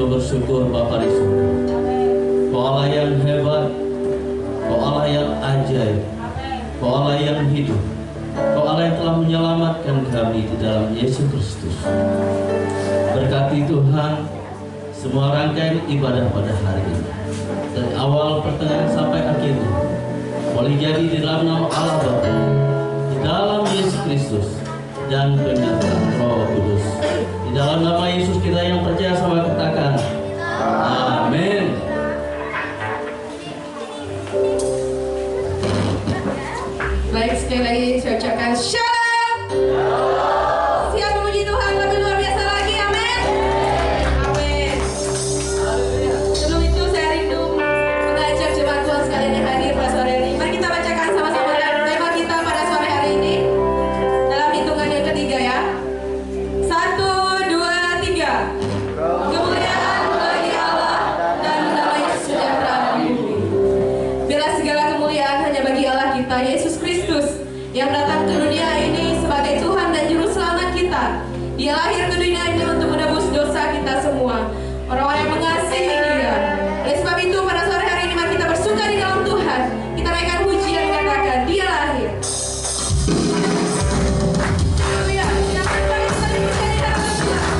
selalu bersyukur Bapa di surga. Kau Allah yang hebat, Kau Allah yang ajaib, Kau Allah yang hidup, Kau Allah yang telah menyelamatkan kami di dalam Yesus Kristus. Berkati Tuhan semua rangkaian ibadah pada hari ini, dari awal, pertengahan sampai akhirnya, boleh jadi di dalam nama Allah Bapa, di dalam Yesus Kristus, dan penyertaan Roh Kudus. Di dalam nama Yesus kita yang percaya sama katakan amin. Baik, sekali lagi saya ucapkan shalom. Siap memuji Tuhan lebih luar biasa lagi, amin. Amin. Sebelum itu saya rindu mengajak jemaat Tuhan sekalian yang hadir pada sore ini. Mari kita bacakan sama-sama tema kita pada sore hari ini dalam hitungan yang ketiga ya. 1, 2, 3. Kemuliaan bagi Allah dan damai sejahtera di bumi. Bila segala kemuliaan hanya bagi Allah kita, Yesus Kristus, yang datang ke dunia ini sebagai Tuhan dan Juru Selamat kita. Dia lahir ke dunia ini untuk menebus dosa kita semua, orang-orang yang mengasihi Dia. Oleh sebab itu pada sore hari ini mari kita bersuka di dalam Tuhan. Kita naikkan pujian mengatakan Dia lahir. Haleluya. Silakan bagi saling percaya di dalam Tuhan.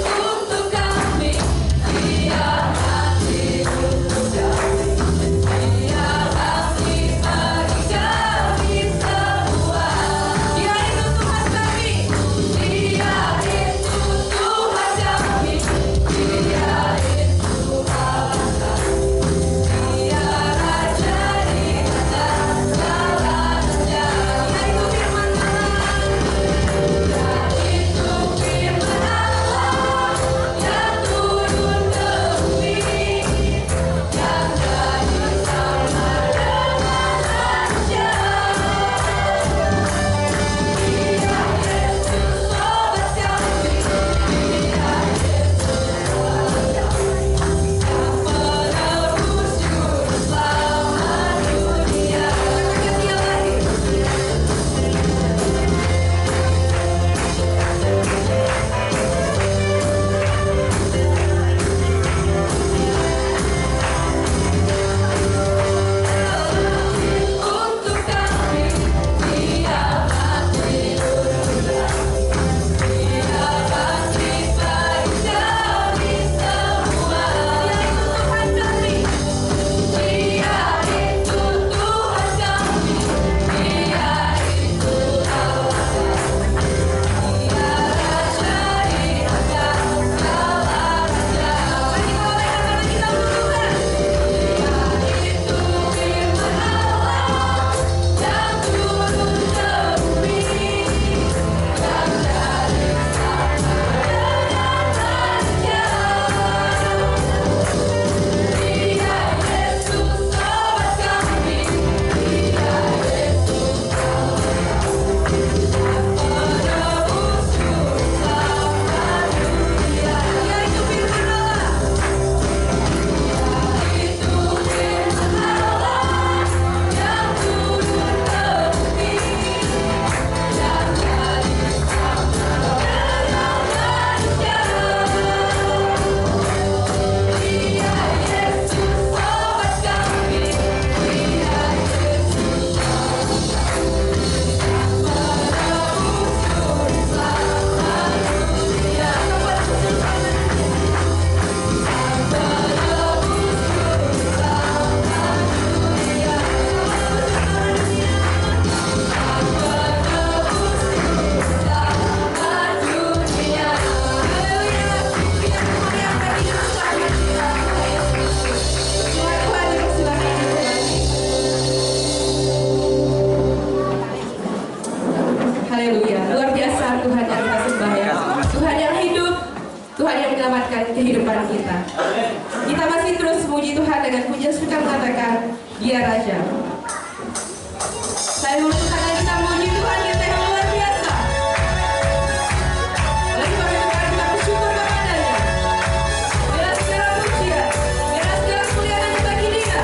Untuk kami, Dia mati untuk kami. Dia mati bagi kami semua. Dia itu Tuhan kami. Dia itu Tuhan kami. Dia itu Allah kami. Dia Raja di atas segala raja. Dia itu firman Allah. Dia itu firman Allah yang turun ke bumi, yang jadi sama dengan manusia. Dia Yesus sobat kami. Dia Yesus sobat kami. Yang menebus juru selamat dunia. Katakan Dia lahir. Untuk kami, Dia mati untuk kami. Dia mati bagi kami semua. Dia itu Tuhan kami. Dia itu Tuhan kami. Dia itu Allah kami. Dia Raja di atas segala raja. Mari kita olehkan tangan kita untuk Tuhan. Dia itu firman Allah yang turun ke bumi, yang jadi sama dengan manusia. Dia Yesus sobat kami. Dia Yesus Allah kami. Menebus juru selamat dunia. Dia itu firman Allah. Dia itu firman Allah yang turun ke bumi, yang jadi sama dengan manusia. Dia Yesus sobat kami. Dia Yesus Allah kami. Menebus juru selamat dunia. Menebus juru selamat dunia. Haleluya. Kita memuliakan Juru Selamat kita, Tuhan Yesus Kristus. Tuhan dipersilakan dimulai. Haleluya. Luar biasa Tuhan yang kita sembah ya. Tuhan yang hidup, Tuhan yang menyelamatkan kehidupan kita. Kita masih terus memuji Tuhan dengan pujian kita mengatakan Dia Raja. Saya mengatakan kita memuji Tuhan kita yang luar biasa. Oleh sebab itu mari kita bersyukur kepada-Nya. Bila segala pujian, bila segala kemuliaan bagi Dia.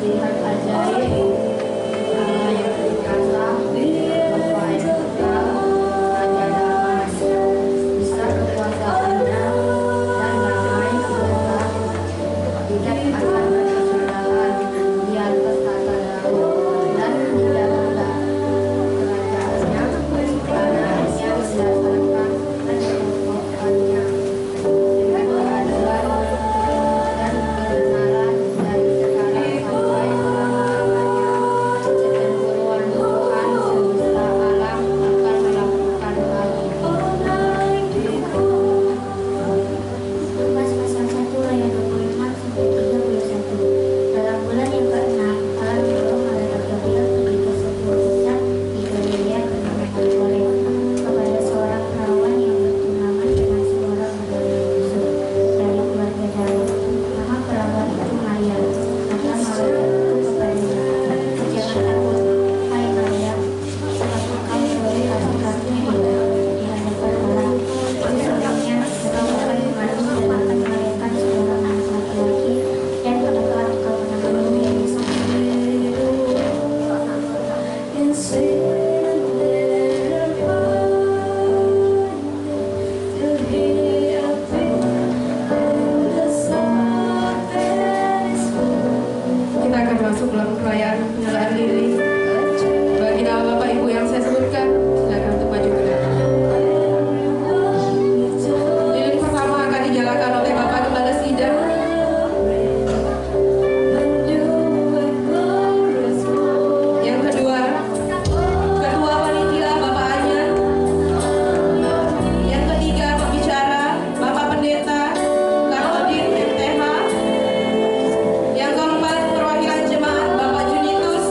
lihat ajaib Allah yang perkasa, Bapa yang kekal, Raja damai, besar kekuasaannya dan damai sejahtera, tidak akan berkesudahan di atas tata Daud dan di dalam kerajaannya, kebenarannya berdasarkan dan kekokohannya dengan keadilan dan kebenaran dari sekarang sampai selama-lamanya. Ketempuruan Tuhan semesta alam akan melakukan hal ini. Lukas pasal 1 ayat 25 sampai 31. Dalam bulan yang ke-6, Allah menyuruh malaikat Gabriel pergi ke sebuah desa di Galilea bernama Nazaret kepada seorang perawan yang bertunangan dengan seorang bernama Yusuf dari keluarga Daud. Nama perawan itu Maria. Kata malaikat itu kepadanya, "Jangan takut, hai Maria, sebab engkau beroleh kasih karunia di hadapan Allah. Sesungguhnya engkau akan mengandung dan akan melahirkan seorang anak laki-laki, dan engkau menamainya Yesus. Kita akan masuk dalam perayaan penyalaan lilin. Bagi nama Bapak Ibu yang saya sebutkan, silakan untuk maju ke depan. Lilin pertama akan dinyalakan oleh Bapak Gembala Sidang. Yang kedua panitia Bapak Anyan. Yang ketiga pembicara Bapak Pendeta Kartodin MTH. Yang keempat perwakilan jemaat Bapak Junitus.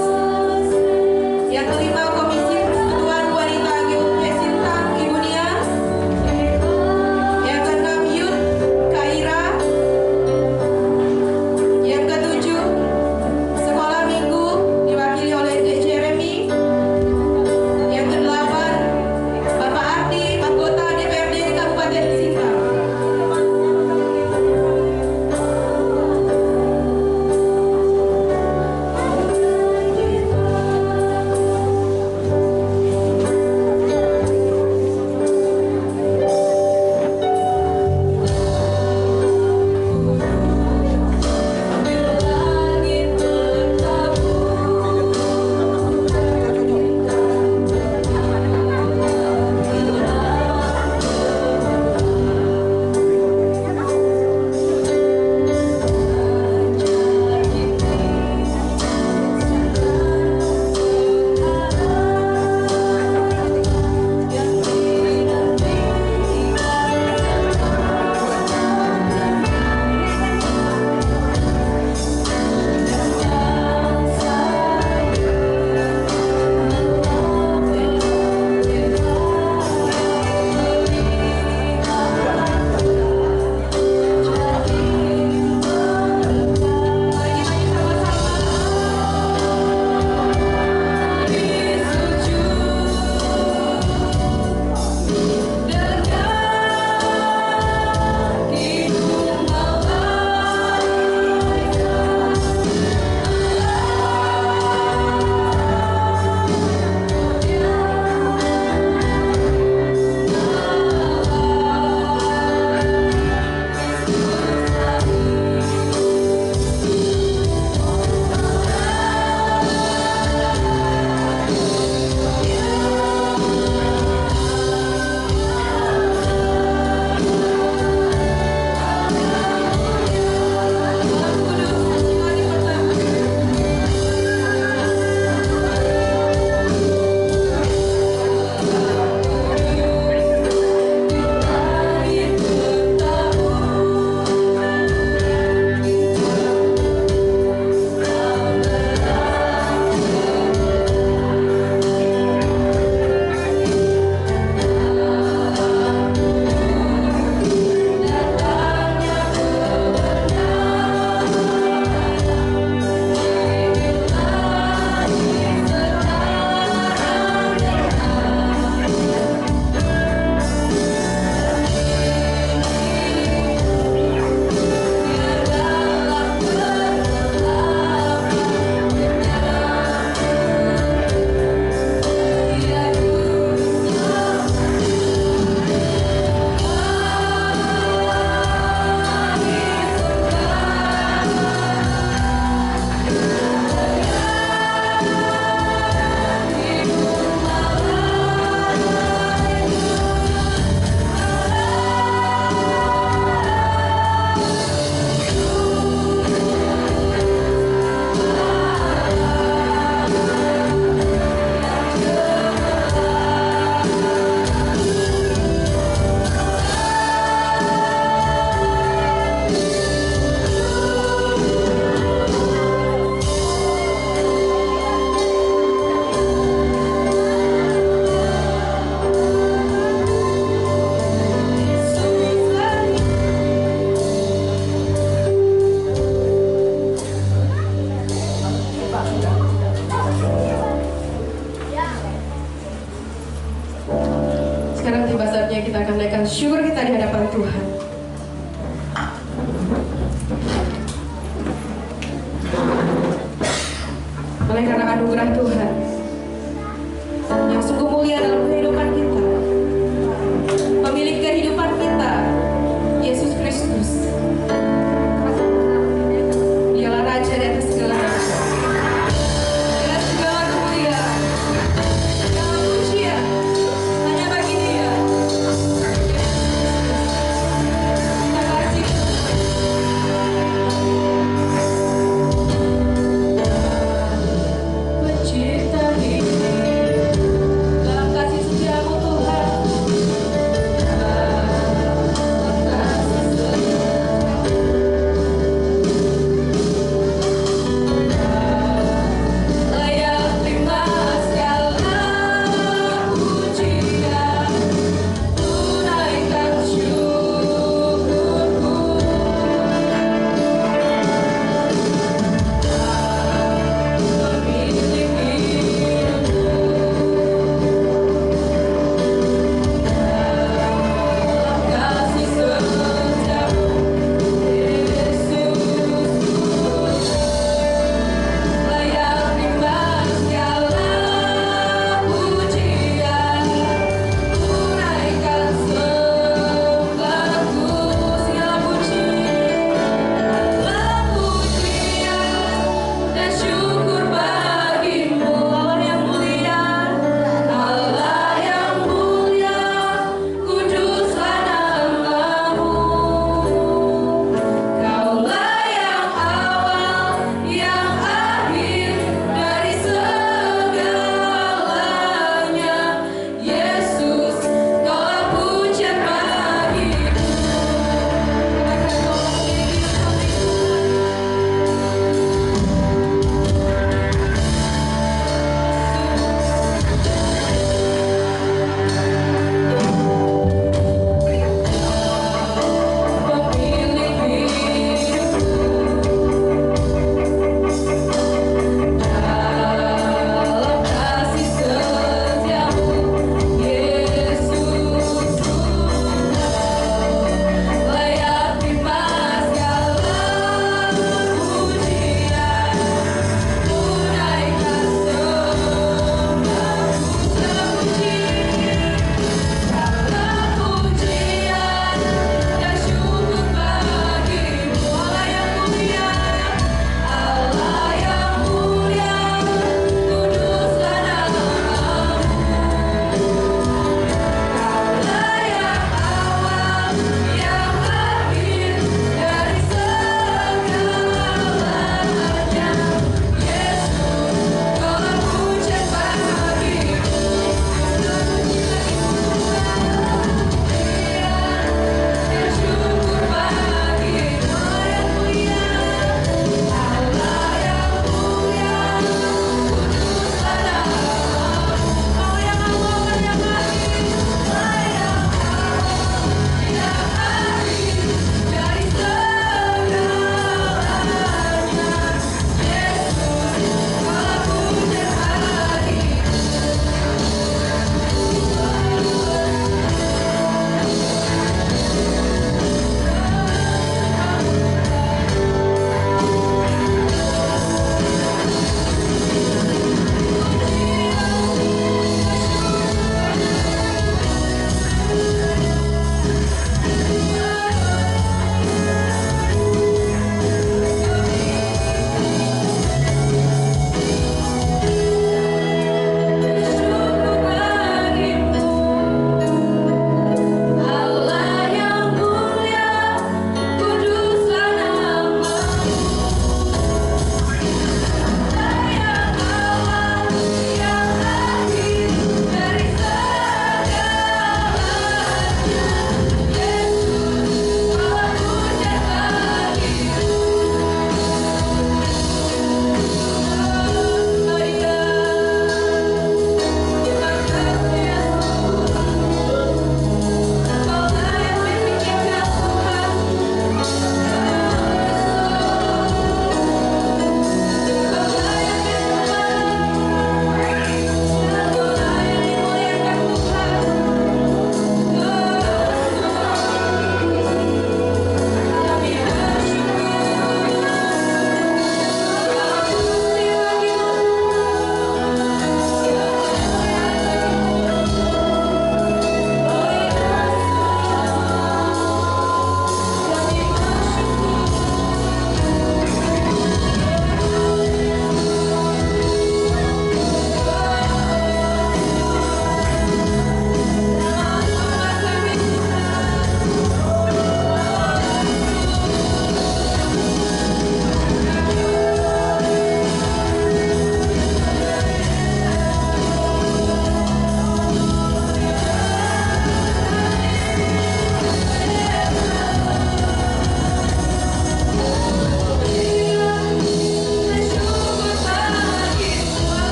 syukur kita di hadapan Tuhan. Oleh karena anugerah Tuhan yang sungguh mulia dalam kehidupan kita, pemilik kehidupan kita, Yesus Kristus. Dialah Raja di atas segala raja, dengan segala kemuliaan, segala pujian hanya bagi Dia. Terima kasih. Pencipta hidup, dalam kasih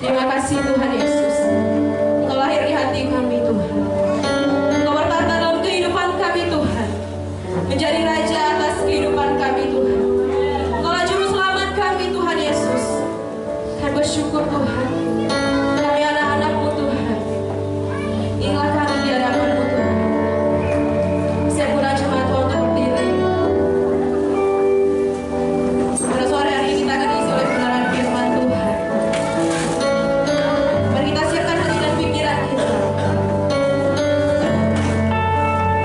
Terima kasih Tuhan Yesus. Engkau lahir di hati kami Tuhan. Engkau bertata dalam kehidupan kami Tuhan. Menjadi Raja atas kehidupan kami Tuhan. Engkaulah Juru Selamat kami Tuhan Yesus. Kami bersyukur Tuhan. Kami anak-anak-Mu Tuhan. Inilah kami di hadapan-Mu Tuhan. Saya pun jemaat Tuhan untuk berdiri. Pada sore hari ini kita akan diisi oleh kebenaran firman Tuhan. Mari kita siapkan hati dan pikiran kita.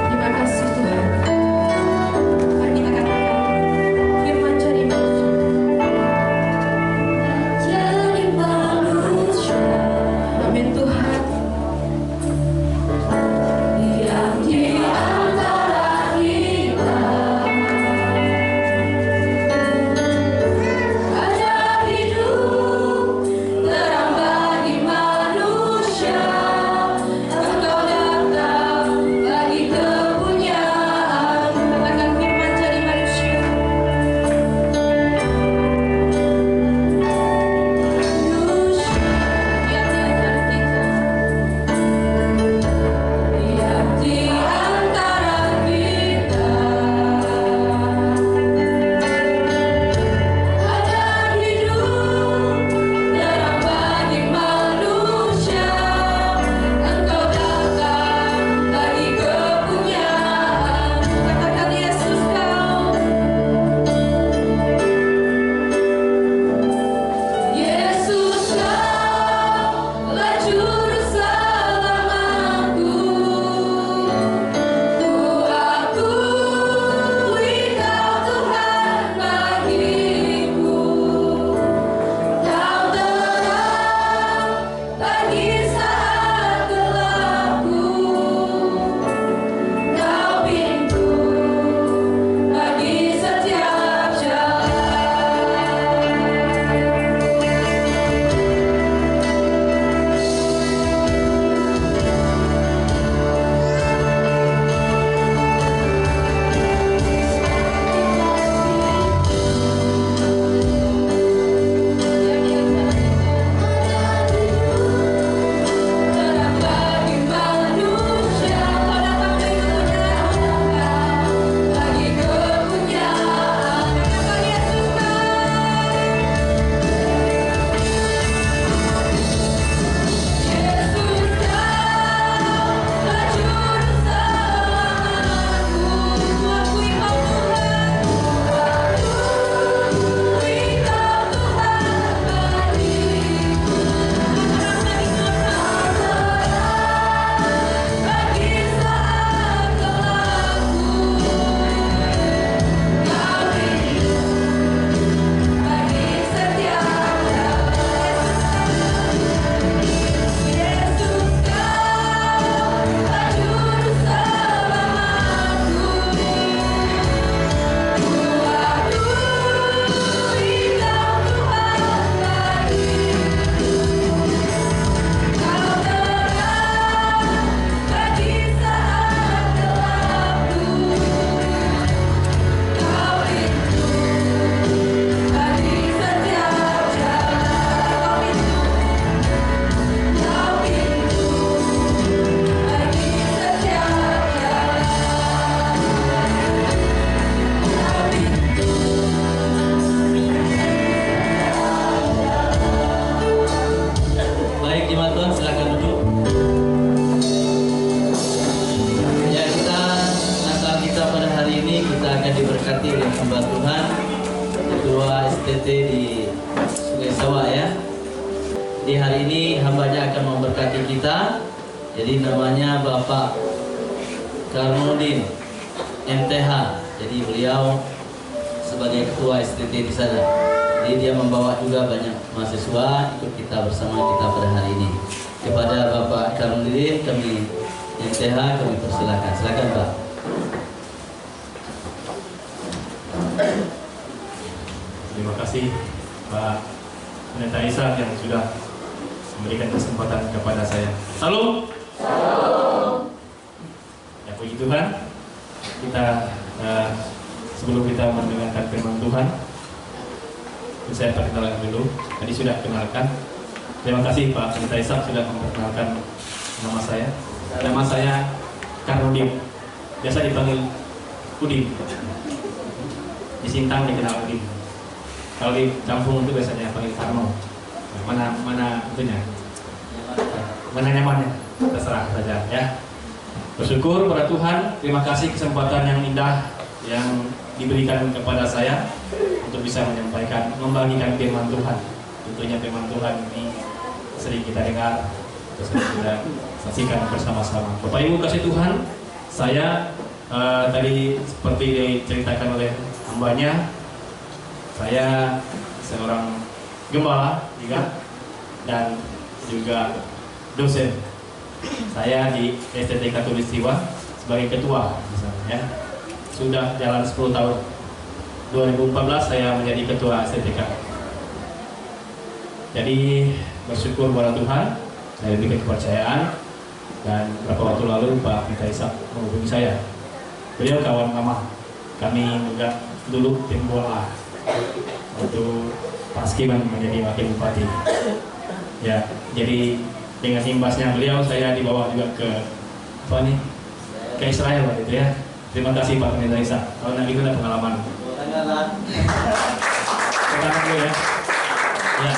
Terima kasih Tuhan. Mari kita katakan firman jadi manusia. Jadi manusia. Amin Tuhan. Diam di antara kita. Ajar hidup terang bagi manusia. Engkau datang bagi kepunyaan. Katakan firman jadi manusia. Diam di antara kita. Ajar hidup terang bagi manusia. Engkau datang bagi kepunyaan. Katakan Yesus kau. Yesus kaulah juru selamatku. Ku akui Kau Tuhan bagiku. Kau terang bagi saat gelapku. Kau pintu bagi setiap jalan. Terang bagi manusia. Kau datang bagi kepunyaan. Katakan Yesus kau. Yesus kaulah juru selamatku. Ku akui kau Tuhan. Akui Kau Tuhan bagiku. Bagi saat gelapku. Kau pintu bagi setiap jalan. Yesus kaulah juru selamatku. Ku akui Kau Tuhan bagiku. Kau terang bagi saat gelapku. Kau pintu bagi setiap jalan. Kau pintu bagi setiap jalan. Kau pintu. Baik jemaat Tuhan, silakan duduk. Ya, Natal kita pada hari ini kita akan diberkati oleh hamba Tuhan Ketua STT di Sungai Sawah ya. Di hari ini hambanya akan memberkati kita. Jadi namanya Bapak Karmudin MTH. Jadi beliau sebagai Ketua STT di sana. Jadi dia membawa juga banyak mahasiswa ikut kita bersama kita pada hari ini. Kepada Bapak Karmudin kami MTH kami persilakan. Silakan Pak. Terima kasih Pak Pendeta Ishak yang sudah memberikan kesempatan kepada saya. Salam. Ya puji Tuhan. Kita sebelum kita mendengarkan firman Tuhan, saya perkenalkan dulu. Tadi sudah kenalkan. Terima kasih Pak Pendeta Ishak sudah memperkenalkan nama saya. Nama saya Karnodim, biasa dipanggil Udin. Di Sintang dikenal Udin. Kalau di kampung itu biasanya panggil Karno. Mana itunya? Mana nyamannya? Terserah saja ya. Bersyukur pada Tuhan, terima kasih kesempatan yang indah yang diberikan kepada saya untuk bisa menyampaikan, membagikan firman Tuhan. Tentunya firman Tuhan ini sering kita dengar, terus kita saksikan bersama-sama. Bapak Ibu kasih Tuhan, saya tadi seperti diceritakan oleh hambanya, saya seorang gembala juga dan juga dosen. Saya di STT Katulistiwa sebagai ketua misalnya ya. Sudah jalan 10 tahun. 2014 saya menjadi ketua STTK. Jadi bersyukur kepada Tuhan, saya diberi kepercayaan, dan beberapa waktu lalu Pak Pendeta Ishak menghubungi saya. Beliau kawan lama, kami juga dulu tim bola waktu Pak Skiman menjadi wakil bupati. Ya, jadi dengan imbasnya beliau saya dibawa juga ke Israel waktu itu ya. Terima kasih Pak Pendeta Ishak. Kalau nanti ada pengalaman. Kenangan dulu ya. Ya,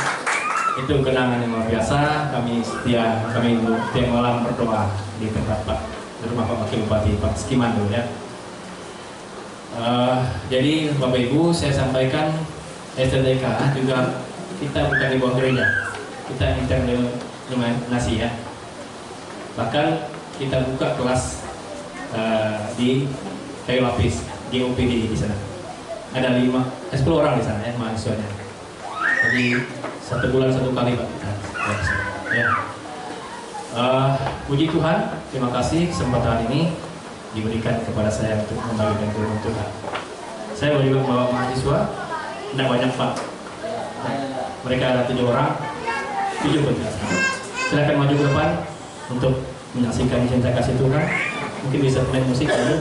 itu kenangan yang luar biasa. Kami tiap malam berdoa di tempat Pak, di rumah Pak Wakil Bupati Pak Skiman dulu ya. Jadi Bapak Ibu, saya sampaikan STTK juga kita bukan di bawah gereja, kita internalisasi ya. Bahkan kita buka kelas di kayu lapis GOPD di sana. Ada 10 orang di sana ya mahasiswanya. Jadi 1 bulan 1 kali Pak kita. Ya. Puji Tuhan, terima kasih kesempatan ini diberikan kepada saya untuk membagikan firman Tuhan. Saya juga membawa mahasiswa, tidak banyak Pak. Mereka ada 7 orang, 7 penjelasan. Silakan maju ke depan untuk menyaksikan cinta kasih Tuhan. Mungkin bisa main musik dulu.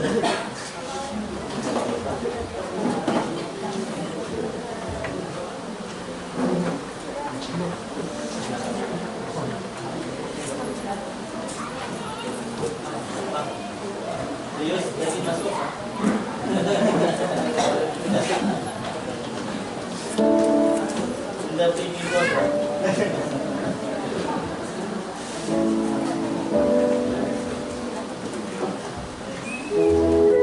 Thank you.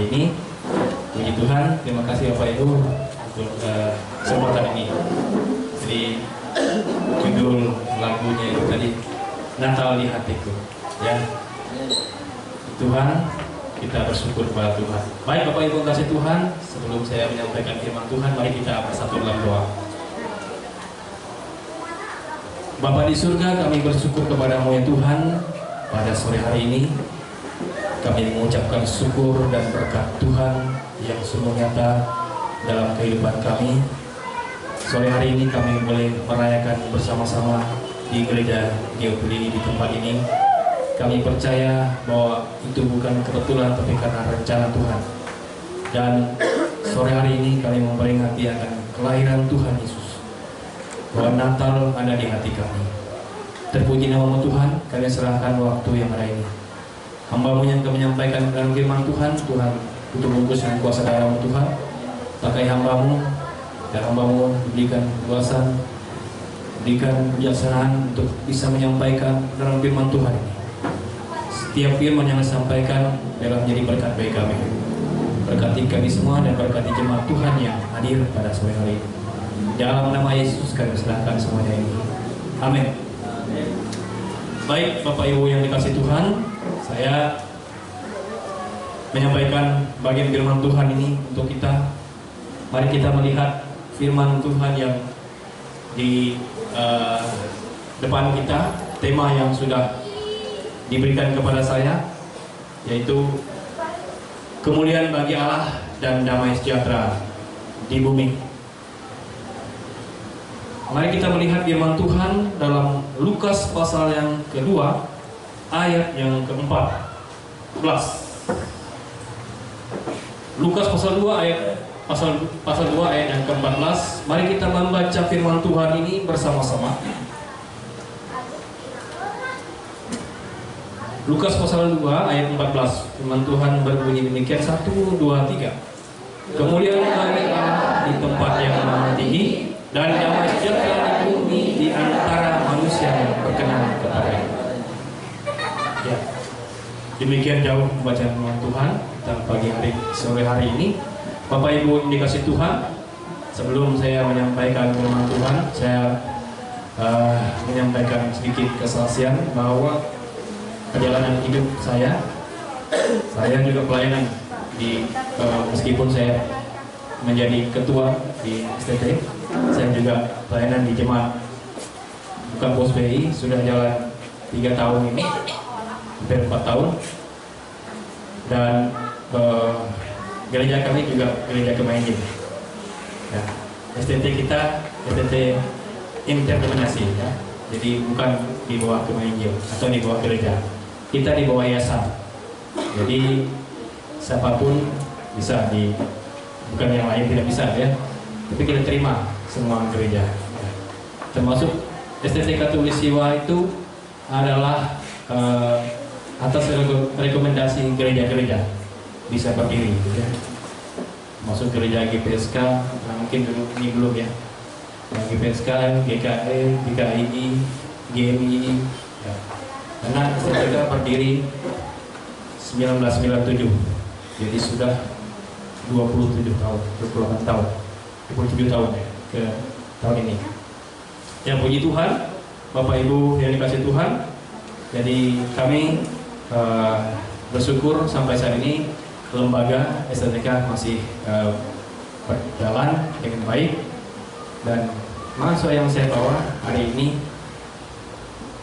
hari ini. Puji Tuhan, terima kasih Bapak Ibu untuk kesempatan ini. Jadi judul lagunya itu tadi Natal di Hatiku. Ya, Tuhan, kita bersyukur kepada Tuhan. Baik Bapak Ibu kasih Tuhan, sebelum saya menyampaikan firman Tuhan, mari kita bersatu dalam doa. Bapa di surga, kami bersyukur kepadamu ya Tuhan. Pada sore hari ini kami mengucapkan syukur dan berkat Tuhan yang sungguh nyata dalam kehidupan kami. Sore hari ini kami boleh merayakan bersama-sama di gereja Geopoli di tempat ini. Kami percaya bahwa itu bukan kebetulan tapi karena rencana Tuhan. Dan sore hari ini kami memperingati akan kelahiran Tuhan Yesus, bahwa Natal ada di hati kami. Terpuji nama Tuhan, kami serahkan waktu yang ada ini. Hamba-Mu yang akan menyampaikan dalam firman Tuhan, Tuhan untuk bungkus dengan kuasa darah Tuhan. Pakai hamba-Mu, dan hamba-Mu diberikan kekuasaan, berikan kebijaksanaan untuk bisa menyampaikan dalam firman Tuhan ini. Setiap firman yang disampaikan adalah menjadi berkat bagi kami. Berkati kami semua dan berkati jemaat Tuhan yang hadir pada sore hari ini. Dalam nama Yesus kami serahkan semuanya ini. Amin. Baik Bapak Ibu yang dikasih Tuhan, saya menyampaikan bagian firman Tuhan ini untuk kita. Mari kita melihat firman Tuhan yang di depan kita. Tema yang sudah diberikan kepada saya, yaitu kemuliaan bagi Allah dan damai sejahtera di bumi. Mari kita melihat firman Tuhan dalam Lukas pasal yang kedua, ayat yang ke-14. Lukas pasal 2 ayat pasal 2 ayat yang ke-14. Mari kita membaca firman Tuhan ini bersama-sama. Lukas pasal 2 ayat 14. Firman Tuhan berbunyi demikian, 1, 2, 3. Kemuliaan bagi Allah di tempat yang maha tinggi, dan damai sejahtera di bumi di antara manusia yang berkenan kepadanya. Ya, demikian jauh bacaan firman Tuhan dan pagi hari sore hari ini. Bapak Ibu dikasih Tuhan, sebelum saya menyampaikan firman Tuhan, saya menyampaikan sedikit kesaksian bahwa perjalanan hidup saya juga pelayanan di meskipun saya menjadi ketua di STT, saya juga pelayanan di jemaat bukan Pos BI, sudah jalan 3 tahun ini, hampir 4 tahun. Dan gereja kami juga gereja Kemainjil. Ya, STT kita STT interdominasi ya. Jadi bukan di bawah Kemainjil atau di bawah gereja. Kita di bawah yayasan. Jadi siapapun bisa bukan yang lain tidak bisa ya. Tapi kita terima semua gereja. Ya. Termasuk STT Katulistiwa itu adalah atas rekomendasi gereja-gereja bisa berdiri ya. Masuk gereja GPSK, nah mungkin dulu ini belum ya. GPSK, GKE, GKII, GMI ya. Karena STT berdiri 1997, jadi sudah 27 tahun, 28 tahun, 27 tahun ya ke tahun ini. Ya puji Tuhan, Bapak Ibu yang dikasih Tuhan. Jadi kami bersyukur sampai saat ini lembaga STTK masih berjalan dengan baik, dan mahasiswa yang saya bawa hari ini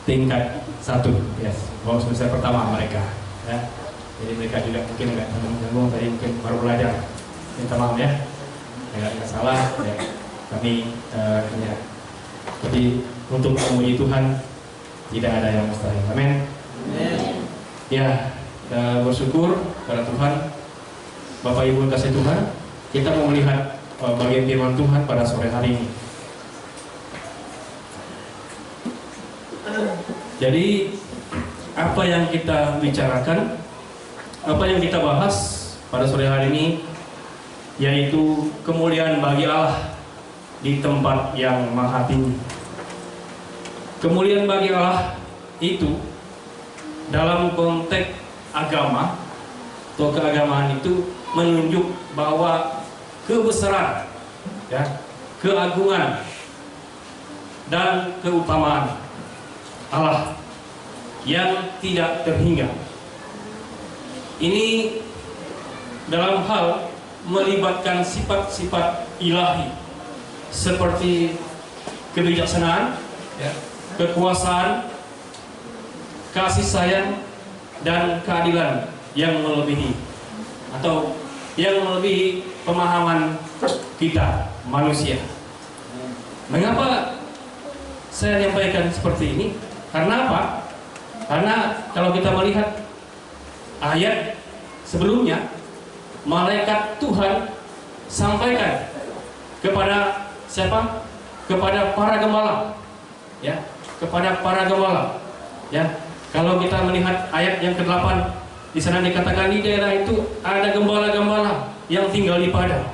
tingkat 1 ya, baru semester pertama mereka ya. Jadi mereka juga mungkin nggak nyambung tadi, mungkin baru belajar, minta maaf ya, nggak salah ya. Kami ya, jadi untuk memuji Tuhan tidak ada yang mustahil. Amin. Ya, bersyukur pada Tuhan. Bapak Ibu kasih Tuhan, kita mau melihat bagian firman Tuhan pada sore hari ini. Jadi apa yang kita bicarakan, apa yang kita bahas pada sore hari ini, yaitu kemuliaan bagi Allah di tempat yang maha tinggi. Kemuliaan bagi Allah itu dalam konteks agama atau keagamaan itu menunjuk bahwa kebesaran, ya, keagungan dan keutamaan Allah yang tidak terhingga. Ini dalam hal melibatkan sifat-sifat ilahi seperti kebijaksanaan, ya, kekuasaan, kasih sayang, dan keadilan yang melebihi atau yang melebihi pemahaman kita manusia. Mengapa saya menyampaikan seperti ini? Karena apa? Karena kalau kita melihat ayat sebelumnya, malaikat Tuhan sampaikan kepada siapa? Kepada para gembala, ya, kepada para gembala, ya. Kalau kita melihat ayat yang ke-8, di sana dikatakan di daerah itu ada gembala-gembala yang tinggal di padang,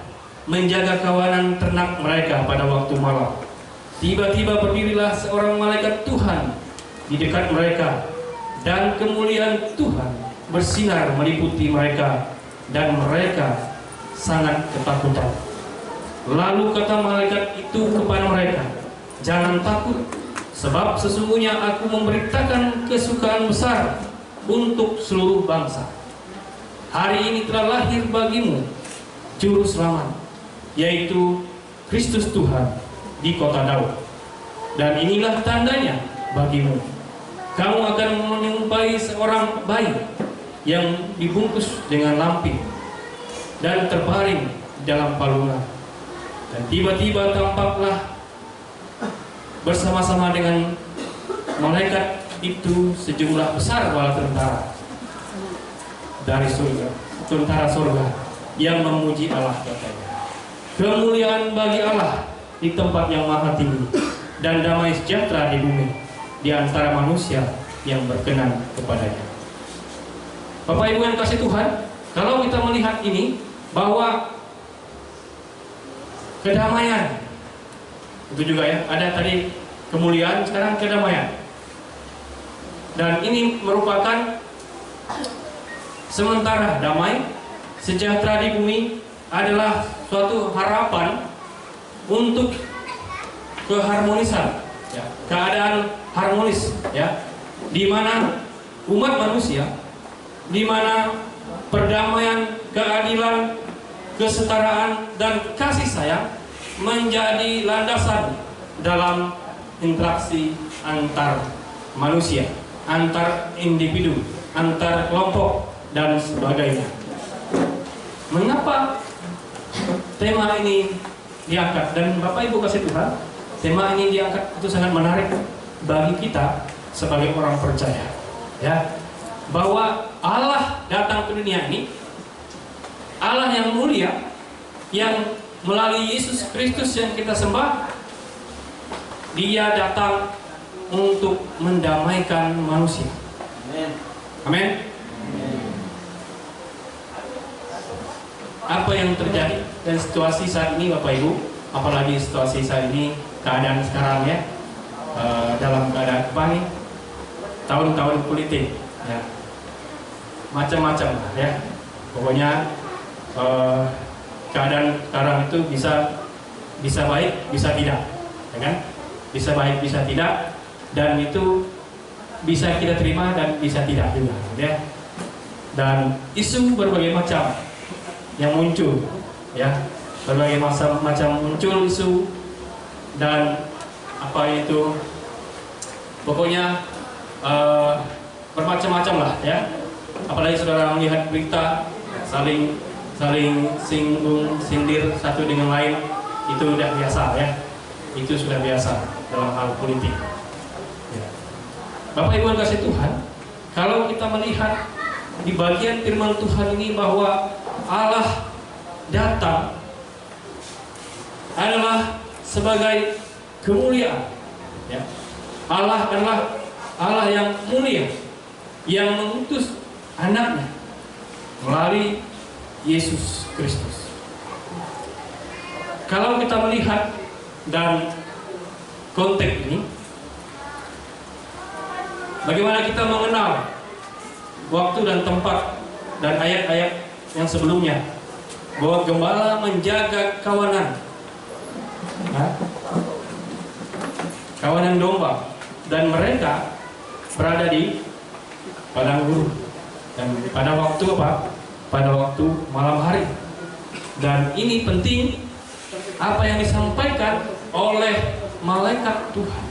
menjaga kawanan ternak mereka pada waktu malam. Tiba-tiba berdirilah seorang malaikat Tuhan di dekat mereka, dan kemuliaan Tuhan bersinar meliputi mereka, dan mereka sangat ketakutan. Lalu kata malaikat itu kepada mereka, "Jangan takut, sebab sesungguhnya aku memberitakan kesukaan besar untuk seluruh bangsa. Hari ini telah lahir bagimu Juru Selamat, yaitu Kristus Tuhan di kota Daud. Dan inilah tandanya bagimu. Kamu akan menjumpai seorang bayi yang dibungkus dengan lampin dan terbaring dalam palungan. Dan tiba-tiba tampaklah bersama-sama dengan malaikat itu sejumlah besar bala tentara dari surga, tentara surga yang memuji Allah, katanya. Kemuliaan bagi Allah di tempat yang maha tinggi, dan damai sejahtera di bumi di antara manusia yang berkenan kepadanya. Bapak Ibu yang kasih Tuhan, kalau kita melihat ini bahwa kedamaian itu juga, ya, ada tadi kemuliaan, sekarang kedamaian. Dan ini merupakan sementara damai sejahtera di bumi adalah suatu harapan untuk keharmonisan, ya, keadaan harmonis, ya, di mana umat manusia, di mana perdamaian, keadilan, kesetaraan, dan kasih sayang menjadi landasan dalam interaksi antar manusia, antar individu, antar kelompok, dan sebagainya. Mengapa tema ini diangkat? Dan Bapak Ibu kasih Tuhan, tema ini diangkat itu sangat menarik bagi kita sebagai orang percaya, ya, bahwa Allah datang ke dunia ini, Allah yang mulia, yang melalui Yesus Kristus yang kita sembah, Dia datang untuk mendamaikan manusia. Amin. Apa yang terjadi dan situasi saat ini, Bapak Ibu, apalagi situasi saat ini, keadaan sekarang, ya, dalam keadaan apa nih? Tahun-tahun politik, ya, macam-macam, ya. Pokoknya keadaan sekarang itu bisa baik, bisa tidak, ya kan? Bisa baik, bisa tidak, dan itu bisa kita terima dan bisa tidak juga, ya. Dan isu berbagai macam yang muncul, ya, berbagai macam muncul isu, dan apa itu, pokoknya bermacam-macam lah, ya. Apalagi saudara melihat berita saling singgung, sindir satu dengan lain, itu sudah biasa, ya. Itu sudah biasa dalam hal politik, ya. Bapak Ibu yang kasih Tuhan, kalau kita melihat di bagian firman Tuhan ini bahwa Allah datang adalah sebagai kemuliaan, ya. Allah adalah Allah yang mulia, yang mengutus anaknya melalui Yesus Kristus. Kalau kita melihat dan konteks ini, bagaimana kita mengenal waktu dan tempat dan ayat-ayat yang sebelumnya bahwa gembala menjaga kawanan, kawanan domba, dan mereka berada di padang gurun dan pada waktu apa? Pada waktu malam hari. Dan ini penting apa yang disampaikan oleh malaikat Tuhan.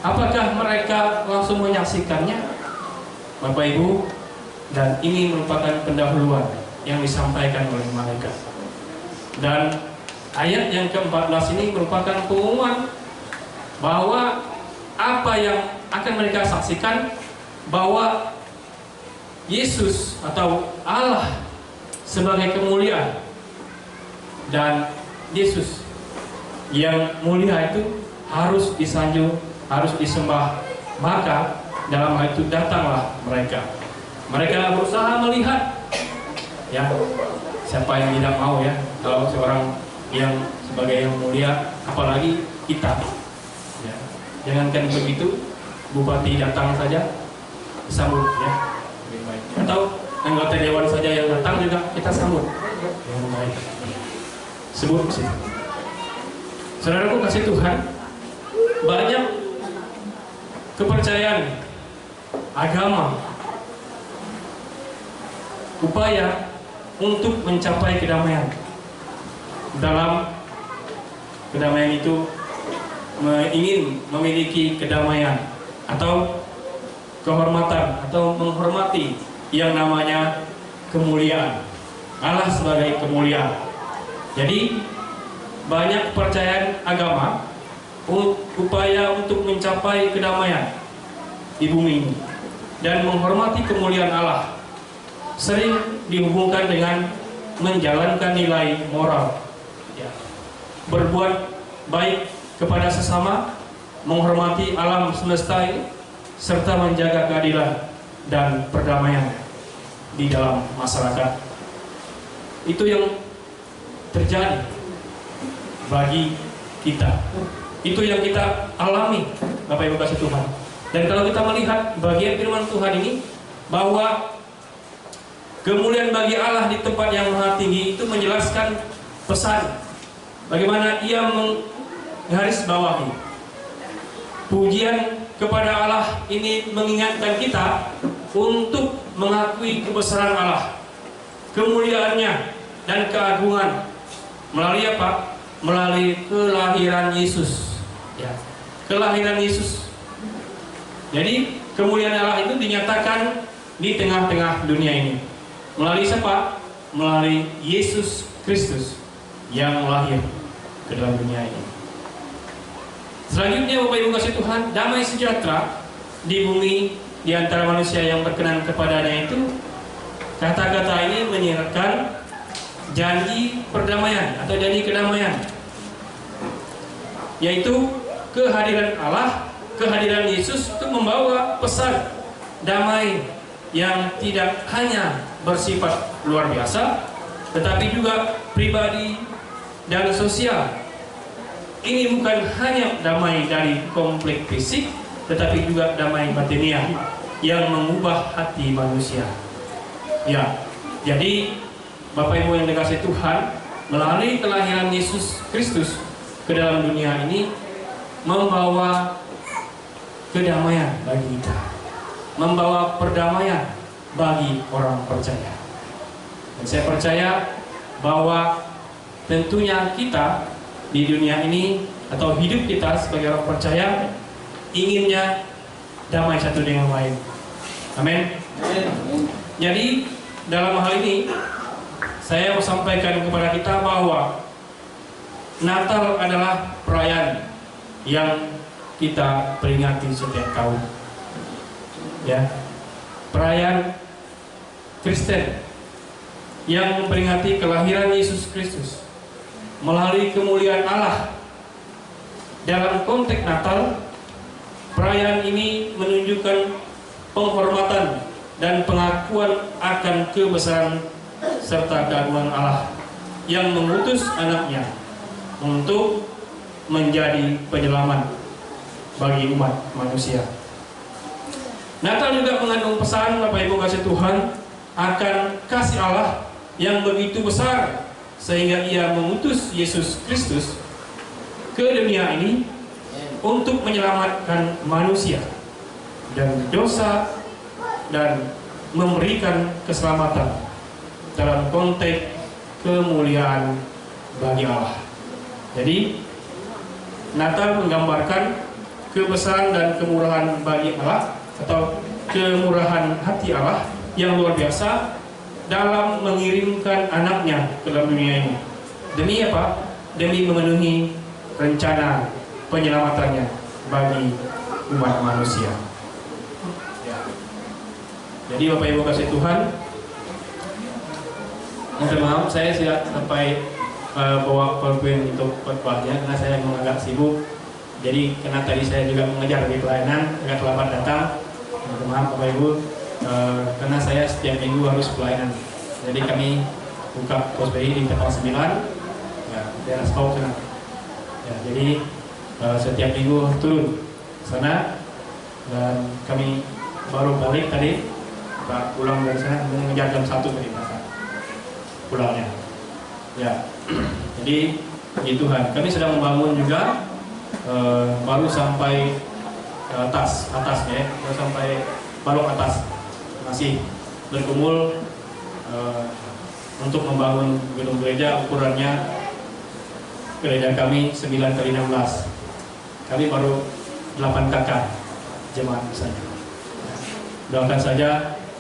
Apakah mereka langsung menyaksikannya, Bapak Ibu? Dan ini merupakan pendahuluan yang disampaikan oleh malaikat. Dan ayat yang ke-14 ini merupakan pengumuman bahwa apa yang akan mereka saksikan, bahwa Yesus atau Allah sebagai kemuliaan, dan Yesus yang mulia itu harus disanjung, harus disembah. Maka dalam hal itu datanglah mereka. Mereka berusaha melihat, ya, siapa yang tidak mau ya kalau seorang yang sebagai yang mulia, apalagi kita. Ya, jangankan begitu, bupati datang saja sambut ya lebih baik. Atau anggota dewan saja yang datang juga kita sambut dengan baik. Sebut sih. Saudaraku kasih Tuhan, banyak kepercayaan agama, upaya untuk mencapai kedamaian. Dalam kedamaian itu ingin memiliki kedamaian atau kehormatan atau menghormati yang namanya kemuliaan, Allah sebagai kemuliaan. Jadi banyak kepercayaan agama upaya untuk mencapai kedamaian di bumi ini dan menghormati kemuliaan Allah sering dihubungkan dengan menjalankan nilai moral, ya, berbuat baik kepada sesama, menghormati alam semesta ini, serta menjaga keadilan dan perdamaian di dalam masyarakat. Itu yang terjadi bagi kita. Itu yang kita alami, Bapak Ibu kasih Tuhan. Dan kalau kita melihat bagian firman Tuhan ini, bahwa kemuliaan bagi Allah di tempat yang maha tinggi itu menjelaskan pesan bagaimana ia menggarisbawahi pujian kepada Allah ini, mengingatkan kita untuk mengakui kebesaran Allah, kemuliaannya dan keagungan melalui apa? Melalui kelahiran Yesus, ya, kelahiran Yesus. Jadi kemuliaan Allah itu dinyatakan di tengah-tengah dunia ini melalui siapa? Melalui Yesus Kristus yang lahir ke dalam dunia ini. Selanjutnya Bapak Ibu kasih Tuhan, damai sejahtera di bumi di antara manusia yang berkenan kepadanya itu, kata-kata ini menyiratkan janji perdamaian atau janji kedamaian, yaitu kehadiran Allah, kehadiran Yesus itu membawa pesan damai yang tidak hanya bersifat luar biasa, tetapi juga pribadi dan sosial. Ini bukan hanya damai dari konflik fisik, tetapi juga damai batiniah yang mengubah hati manusia. Ya, jadi Bapak Ibu yang dikasihi Tuhan, melalui kelahiran Yesus Kristus ke dalam dunia ini membawa kedamaian bagi kita, membawa perdamaian bagi orang percaya. Dan saya percaya bahwa tentunya kita di dunia ini atau hidup kita sebagai orang percaya inginnya damai satu dengan lain. Amin. Jadi dalam hal ini saya mau sampaikan kepada kita bahwa Natal adalah perayaan yang kita peringati setiap tahun, ya, perayaan Kristen yang memperingati kelahiran Yesus Kristus melalui kemuliaan Allah. Dalam konteks Natal, perayaan ini menunjukkan penghormatan dan pengakuan akan kebesaran serta keagungan Allah yang mengutus anaknya untuk menjadi penyelamat bagi umat manusia. Natal juga mengandung pesan, Bapak Ibu kasih Tuhan, akan kasih Allah yang begitu besar sehingga Ia mengutus Yesus Kristus ke dunia ini untuk menyelamatkan manusia dari dosa dan memberikan keselamatan dalam konteks kemuliaan bagi Allah. Jadi Natal menggambarkan kebesaran dan kemurahan bagi Allah atau kemurahan hati Allah yang luar biasa dalam mengirimkan anaknya ke dalam dunia ini. Demi apa? Demi memenuhi rencana penyelamatannya bagi umat manusia. Ya. Jadi Bapak Ibu kasih Tuhan, mohon maaf saya tidak sampai bawa PowerPoint untuk khotbahnya karena saya memang agak sibuk. Jadi karena tadi saya juga mengejar di pelayanan agak terlambat datang. Mohon maaf Bapak Ibu, karena saya setiap minggu harus pelayanan. Jadi kami buka POSBI di tanggal 9 ya, daerah Skau sana. Ya, jadi setiap minggu turun sana dan kami baru balik tadi, pulang dari sana mengejar jam 1 tadi pulangnya. Ya, jadi puji Tuhan. Kami sedang membangun juga, baru sampai atas ya, baru sampai balok atas, masih bergumul untuk membangun gedung gereja. Ukurannya gereja kami 9x16. Kami baru 8 kakak jemaat saja. Doakan saja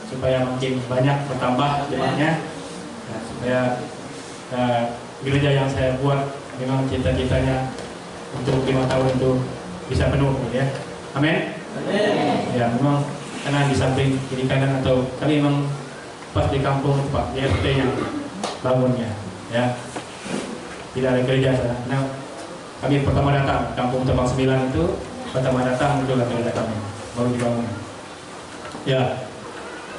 supaya makin banyak bertambah jemaatnya, ya, supaya gereja yang saya buat memang cita-citanya untuk 5 tahun itu bisa penuh, ya. Amin. Ya, memang karena di samping kiri kanan atau kami memang pas di kampung Pak di RT yang bangunnya, ya. Tidak ada gereja sana. Nah, kami pertama datang kampung Tebang 9 itu pertama datang itulah gereja kami baru dibangun. Ya,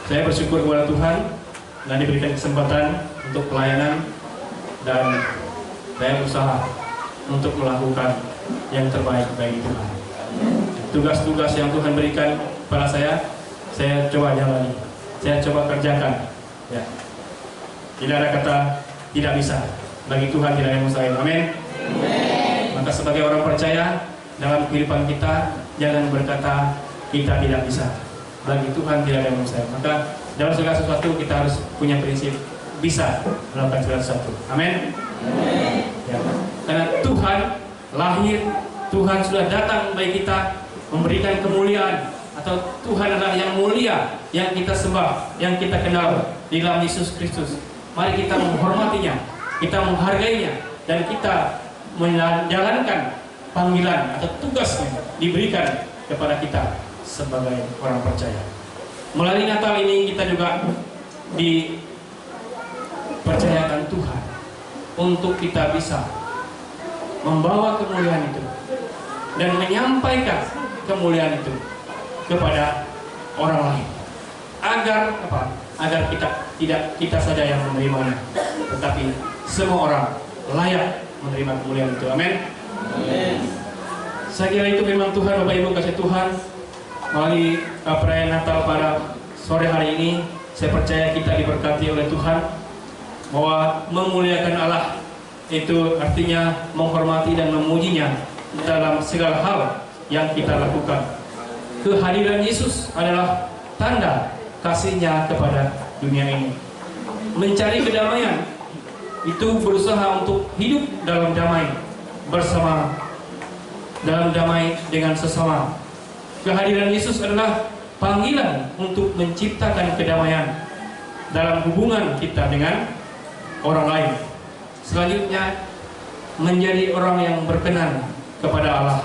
saya bersyukur kepada Tuhan dan diberikan kesempatan untuk pelayanan. Dan saya berusaha untuk melakukan yang terbaik bagi Tuhan. Tugas-tugas yang Tuhan berikan kepada saya coba jalani, saya coba kerjakan. Ya. Tidak ada kata tidak bisa. Bagi Tuhan tidak ada yang mustahil. Amin. Maka sebagai orang percaya dalam kehidupan kita jangan berkata kita tidak bisa. Bagi Tuhan tidak ada yang mustahil. Maka dalam segala sesuatu kita harus punya prinsip bisa melakukan segala sesuatu. Amin. Ya. Karena Tuhan lahir, Tuhan sudah datang bagi kita memberikan kemuliaan, atau Tuhan adalah yang mulia yang kita sembah, yang kita kenal di dalam Yesus Kristus. Mari kita menghormatinya, kita menghargainya, dan kita menjalankan panggilan atau tugas yang diberikan kepada kita sebagai orang percaya. Melalui Natal ini kita juga dipercayakan Tuhan untuk kita bisa membawa kemuliaan itu dan menyampaikan kemuliaan itu kepada orang lain, agar apa? Agar tidak kita saja yang menerimanya, tetapi semua orang layak menerima kemuliaan itu. Amin. Saya kira itu memang Tuhan. Bapak Ibu kasih Tuhan, melalui perayaan Natal pada sore hari ini, saya percaya kita diberkati oleh Tuhan, bahwa memuliakan Allah itu artinya menghormati dan memujinya dalam segala hal yang kita lakukan. Kehadiran Yesus adalah tanda kasih-Nya kepada dunia ini. Mencari kedamaian itu berusaha untuk hidup dalam damai bersama, dalam damai dengan sesama. Kehadiran Yesus adalah panggilan untuk menciptakan kedamaian dalam hubungan kita dengan orang lain. Selanjutnya, menjadi orang yang berkenan kepada Allah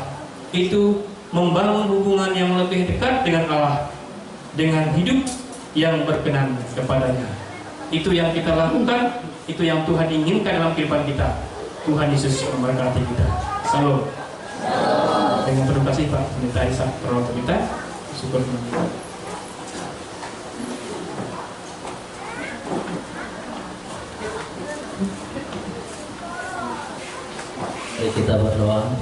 itu membangun hubungan yang lebih dekat dengan Allah dengan hidup yang berkenan kepadanya. Itu yang kita lakukan, itu yang Tuhan inginkan dalam kehidupan kita. Tuhan Yesus memberkati kita. Salam. Dengan penuh kasih Pak Minta Isa perwakilan kita. Syukur. Mari kita berdoa.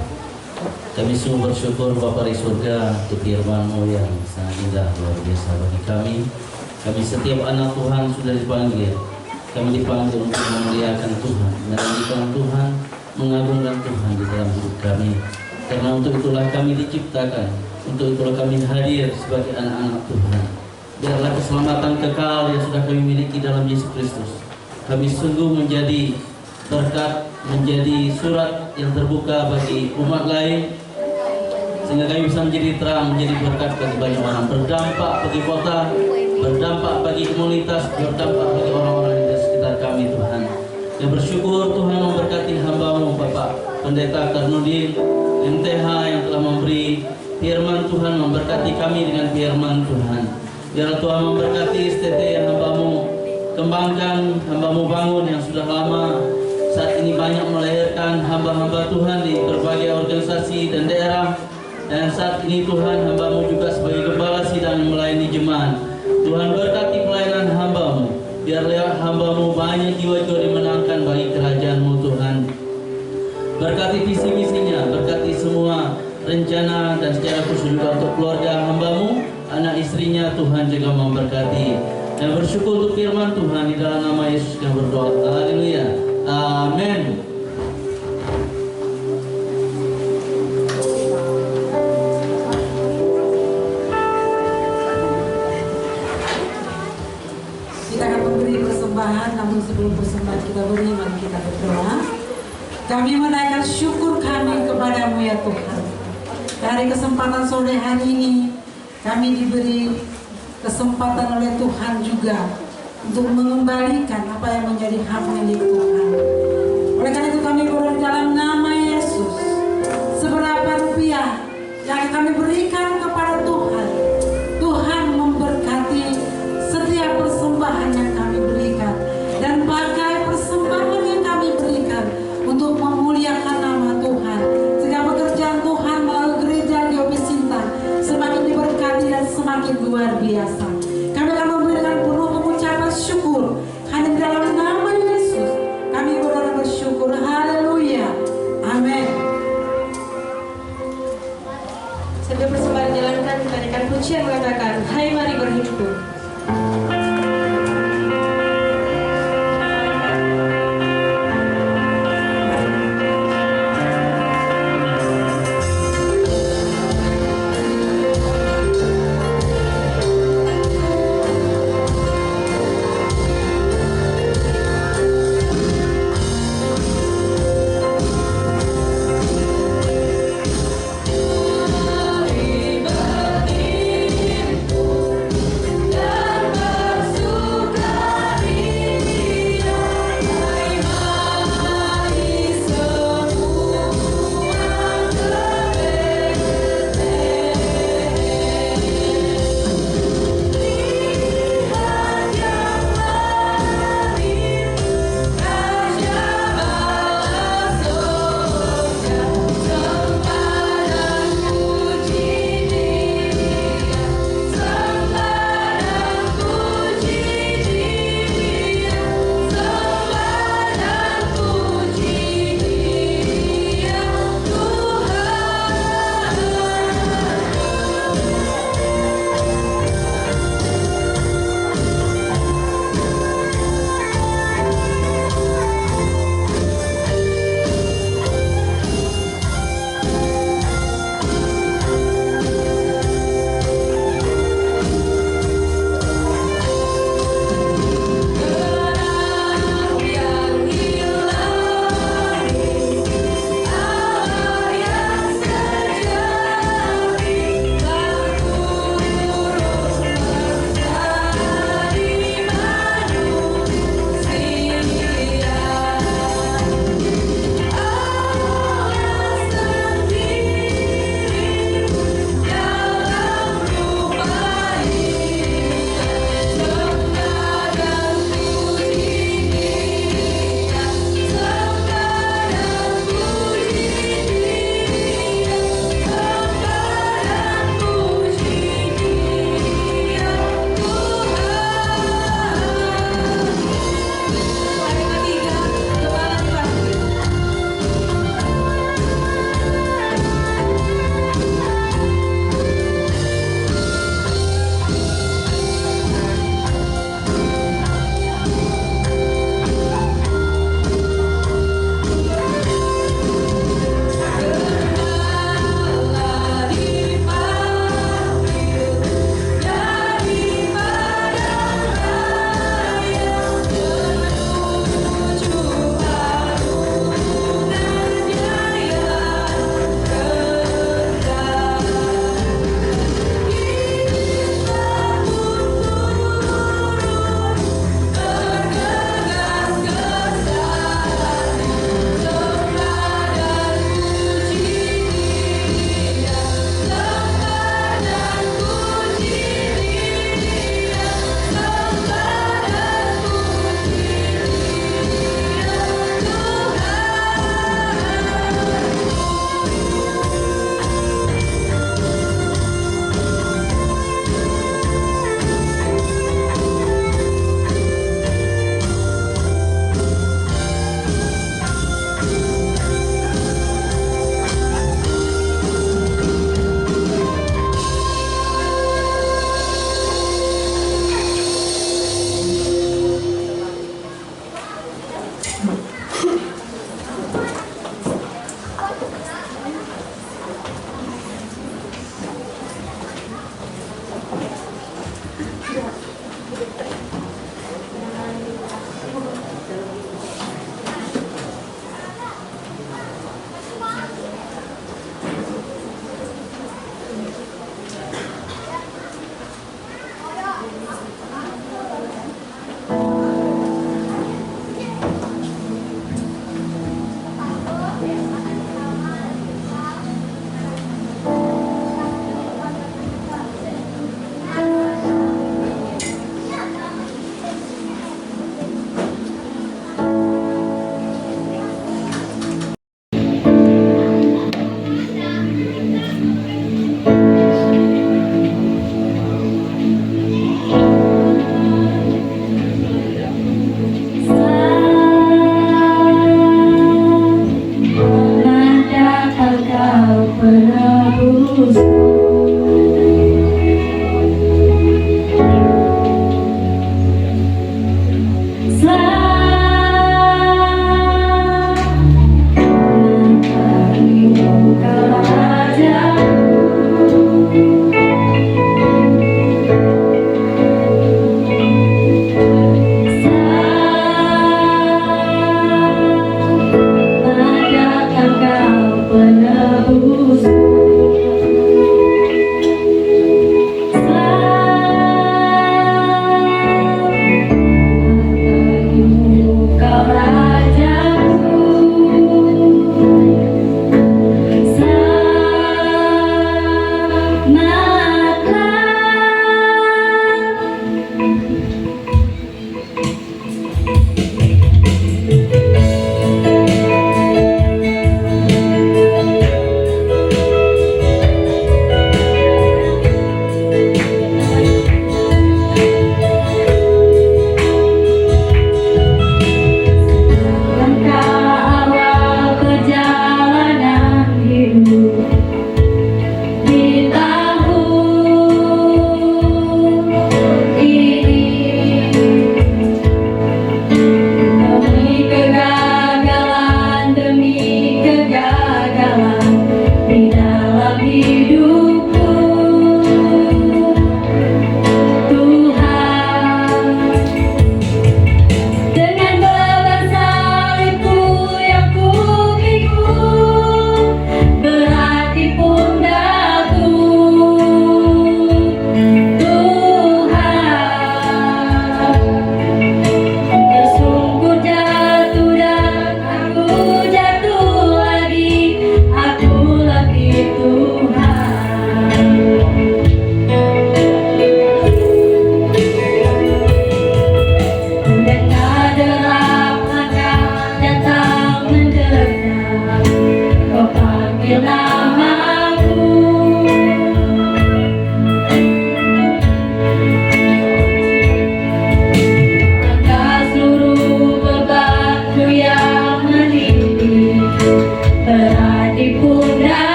Kami sungguh bersyukur Bapa di surga untuk firman-Mu yang sangat indah luar biasa bagi kami. Kami setiap anak Tuhan sudah dipanggil. Kami dipanggil untuk memuliakan Tuhan, meninggikan Tuhan, mengagungkan Tuhan di dalam hidup kami. Karena untuk itulah kami diciptakan, untuk itulah kami hadir sebagai anak-anak Tuhan. Biarlah keselamatan kekal yang sudah kami miliki dalam Yesus Kristus, kami sungguh menjadi berkat, menjadi surat yang terbuka bagi umat lain, sehingga kami bisa menjadi terang, menjadi berkat bagi banyak orang, berdampak bagi kota, berdampak bagi komunitas, berdampak bagi orang-orang di sekitar kami Tuhan. Yang bersyukur Tuhan memberkati hamba-Mu Bapak Pendeta Karnudin MTH yang telah memberi firman Tuhan, memberkati kami dengan firman Tuhan. Biarlah Tuhan memberkati STT yang hamba-Mu kembangkan, hamba-Mu bangun yang sudah lama. Saat ini banyak melahirkan hamba-hamba Tuhan di berbagai organisasi dan daerah. Dan saat ini Tuhan, hamba-Mu juga sebagai gembala sidang melayani jemaat. Tuhan berkati pelayanan hamba-Mu. Biarlah hamba-Mu banyak jiwa-jiwa dimenangkan bagi kerajaan-Mu Tuhan. Berkati visi misinya, berkati semua rencana dan secara khusus juga untuk keluarga hamba-Mu, anak istrinya Tuhan juga memberkati. Dan bersyukur untuk firman Tuhan di dalam nama Yesus yang berdoa. Haleluya. Amin. Kita akan memberi persembahan, namun sebelum persembahan kita beri, mari kita berdoa. Kami menaikkan syukur kami kepadamu ya Tuhan. Dari kesempatan sore hari ini, kami diberi kesempatan oleh Tuhan juga untuk mengembalikan apa yang menjadi hak milik Tuhan. Oleh karena itu kami berdoa dalam nama Yesus, seberapa rupiah yang kami berikan kepada Tuhan, Tuhan memberkati setiap persembahan yang kami berikan, dan pakai persembahan yang kami berikan untuk memuliakan nama Tuhan, sehingga pekerjaan Tuhan melalui gereja Diopi Sintang semakin diberkati dan semakin luar biasa. Kami akan memberikan penuh pengucapan syukur hanya di dalam nama Yesus. Kami berdoa bersyukur. Haleluya. Amin. Sambil persembahan dijalankan, mari kami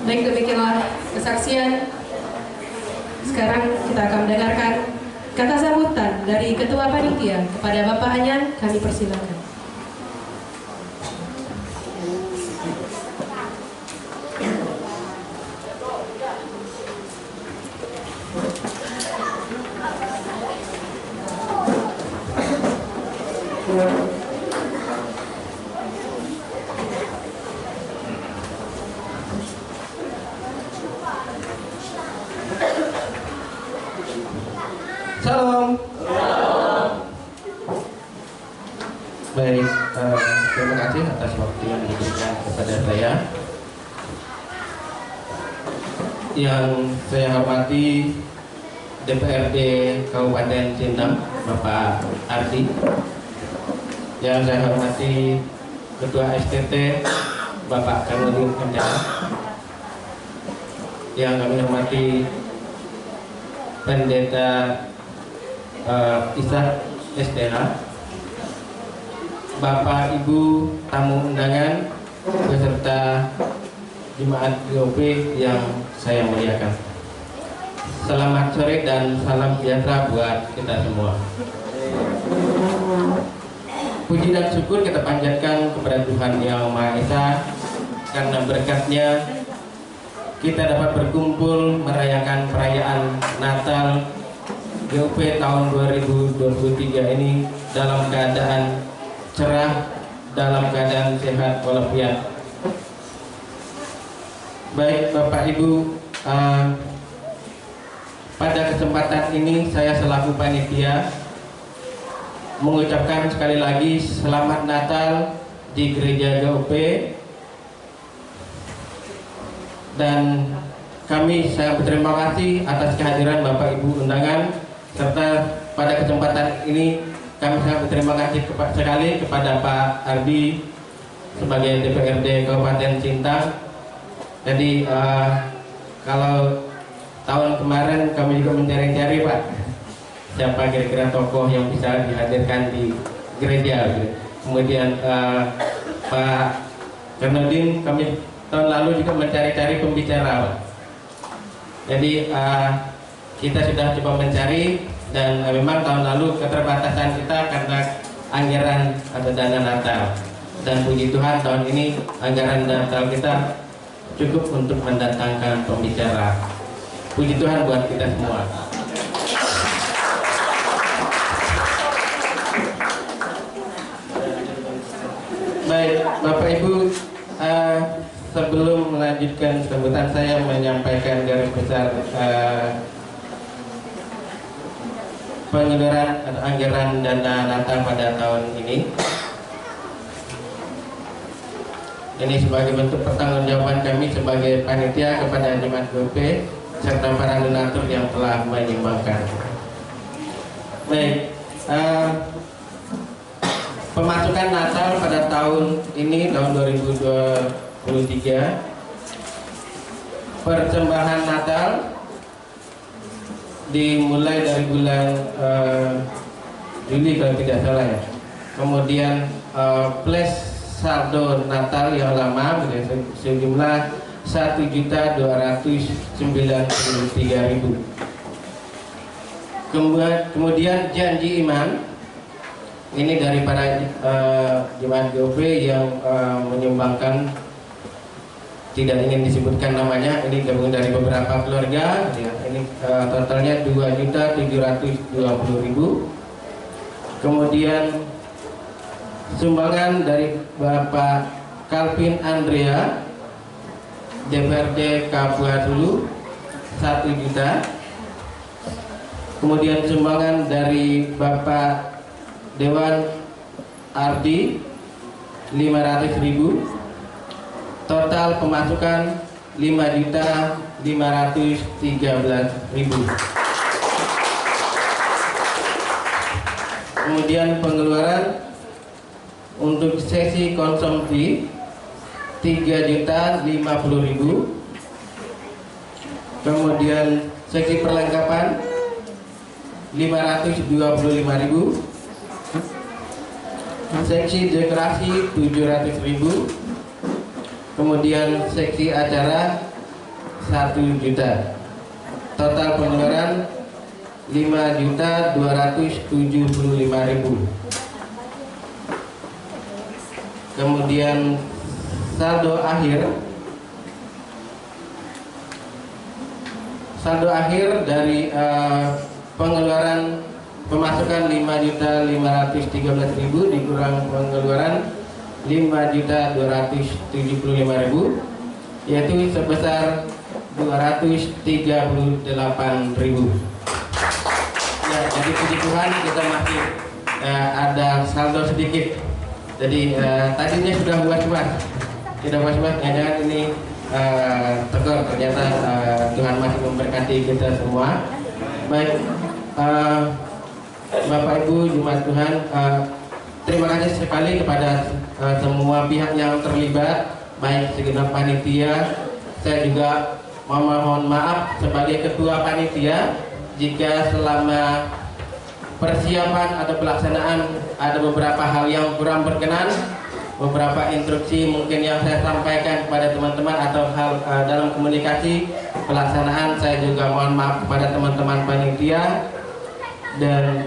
Baik, demikianlah kesaksian. Sekarang kita akan mendengarkan kata sambutan dari Ketua Panitia kepada Bapak Anyan. Kami persilakan. Salam. Baik, terima kasih atas waktu yang diberikan kepada saya. Yang saya hormati DPRD Kabupaten Sintang, Bapak Ardi. Yang saya hormati Ketua STT, Bapak Kanudin Kencana. Yang kami hormati Pendeta Ishak SDH, Bapak Ibu tamu undangan beserta jemaat GOP yang saya muliakan. Selamat sore dan salam sejahtera buat kita semua. Puji dan syukur kita panjatkan kepada Tuhan Yang Maha Esa, karena berkatnya kita dapat berkumpul merayakan perayaan Natal GOP tahun 2023 ini dalam keadaan cerah, dalam keadaan sehat walafiat. Baik Bapak Ibu, pada kesempatan ini saya selaku panitia mengucapkan sekali lagi selamat Natal di Gereja GOP, dan kami sangat berterima kasih atas kehadiran Bapak Ibu undangan, serta pada kesempatan ini kami sangat berterima kasih sekali kepada Pak Ardi sebagai DPRD Kabupaten Sintang. Jadi kalau tahun kemarin kami juga mencari-cari Pak, siapa kira-kira tokoh yang bisa dihadirkan di gereja. Kemudian Pak Karnodin, kami tahun lalu juga mencari-cari pembicara Pak. Jadi kita sudah coba mencari, dan memang tahun lalu keterbatasan kita karena anggaran atau dana Natal. Dan puji Tuhan tahun ini anggaran Natal kita cukup untuk mendatangkan pembicara. Puji Tuhan buat kita semua. Baik Bapak Ibu, sebelum melanjutkan sambutan, saya menyampaikan garis besar pengeluaran atau anggaran dana Natal pada tahun ini. Ini sebagai bentuk pertanggungjawaban kami sebagai panitia kepada jemaat GOP serta para donatur yang telah menyumbangkan. Baik, pemasukan Natal pada tahun ini, tahun 2023, persembahan Natal dimulai dari bulan Juli kalau tidak salah ya. Kemudian plus saldo Natal yang lama sejumlah 1.293.000. Kemudian janji iman ini dari para jemaat GOP yang menyumbangkan, tidak ingin disebutkan namanya, ini gabungan dari beberapa keluarga ya. Ini totalnya 2.720.000. Kemudian sumbangan dari Bapak Calvin Andrea DPRD Kabupaten Hulu 1 juta. Kemudian sumbangan dari Bapak Dewan Ardi 500.000. Total pemasukan 5.513.000. Kemudian pengeluaran untuk sesi konsumsi 3.050.000. Kemudian sesi perlengkapan 525.000. Seksi dekorasi 700.000. Kemudian seksi acara 1 juta. Total pengeluaran 5.275.000. Kemudian saldo akhir dari pengeluaran pemasukan 5.513.000 dikurang pengeluaran 5.275.000, yaitu sebesar 238.000. Ya, jadi puji Tuhan kita masih ada saldo sedikit. Jadi tadinya sudah was-was, tidak was-was, jangan ini tekor, ternyata Tuhan masih memberkati kita semua. Baik, Bapak Ibu jemaat Tuhan, terima kasih sekali kepada semua pihak yang terlibat, baik segenap panitia. Saya juga mohon maaf sebagai ketua panitia jika selama persiapan atau pelaksanaan ada beberapa hal yang kurang berkenan, beberapa instruksi mungkin yang saya sampaikan kepada teman-teman atau hal dalam komunikasi pelaksanaan, saya juga mohon maaf kepada teman-teman panitia. Dan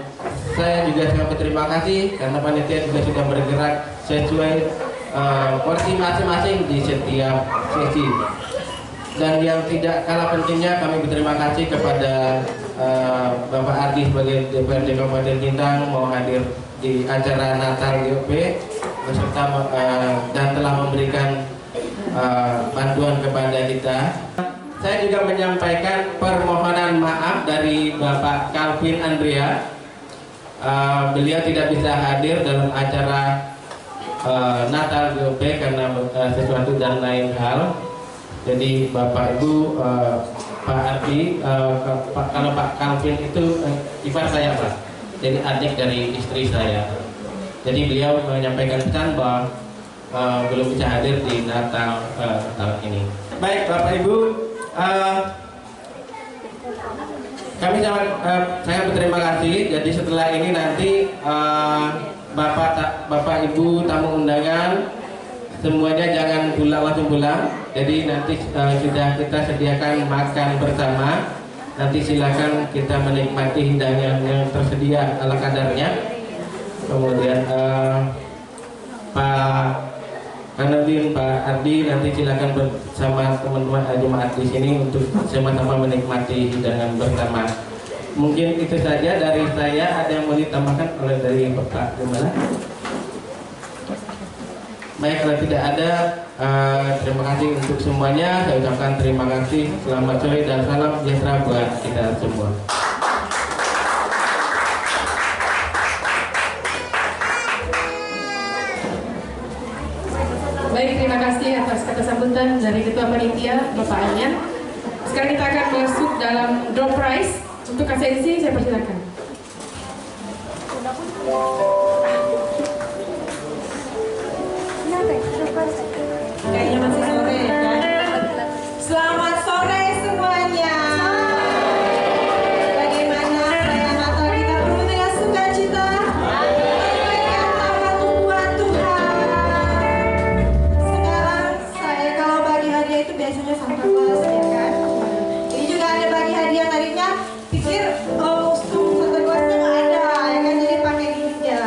saya juga sangat berterima kasih karena panitia juga sudah bergerak sesuai porsi masing-masing di setiap sesi. Dan yang tidak kalah pentingnya, kami berterima kasih kepada Bapak Ardi sebagai DPRD Kabupaten Sintang mau hadir di acara Natal GOP. beserta dan telah memberikan bantuan kepada kita. Saya juga menyampaikan permohonan maaf dari Bapak Calvin Andrea. Beliau tidak bisa hadir dalam acara Natal GOP karena sesuatu dan lain hal. Jadi Bapak Ibu, Pak Ardi, kalau Pak Calvin itu ipar saya Pak, jadi adik dari istri saya. Jadi beliau menyampaikan pesan bahwa belum bisa hadir di Natal tahun ini. Baik Bapak Ibu, kami sangat berterima kasih. Jadi setelah ini nanti Bapak Ibu tamu undangan semuanya jangan langsung pulang. Jadi nanti sudah kita sediakan makan bersama. Nanti silakan kita menikmati hidangan yang tersedia ala kadarnya. Kemudian Pak Kanudin, Pak Ardi nanti silakan bersama teman-teman jemaat di sini untuk sama-sama menikmati hidangan bersama. Mungkin itu saja dari saya. Ada yang mau ditambahkan oleh dari Bapak gimana? Baik, kalau tidak ada, terima kasih untuk semuanya. Saya ucapkan terima kasih. Selamat sore dan salam sejahtera buat kita semua. Baik, terima kasih atas kata sambutan dari Ketua Panitia, Bapak Anyan. Sekarang kita akan masuk dalam door prize. Untuk KCNC, saya persilakan. Kayaknya masih sore kan? Selamat sore semuanya. Bagaimana perayaan Natal kita penuh dengan sukacita? Yang taat buat Tuhan. Sekarang saya kalau bagi hadiah itu biasanya Santa Claus ya kan? Ini juga ada bagi hadiah, tadinya pikir kostum Santa Clausnya nggak ada ya kan, jadi pakai ninja.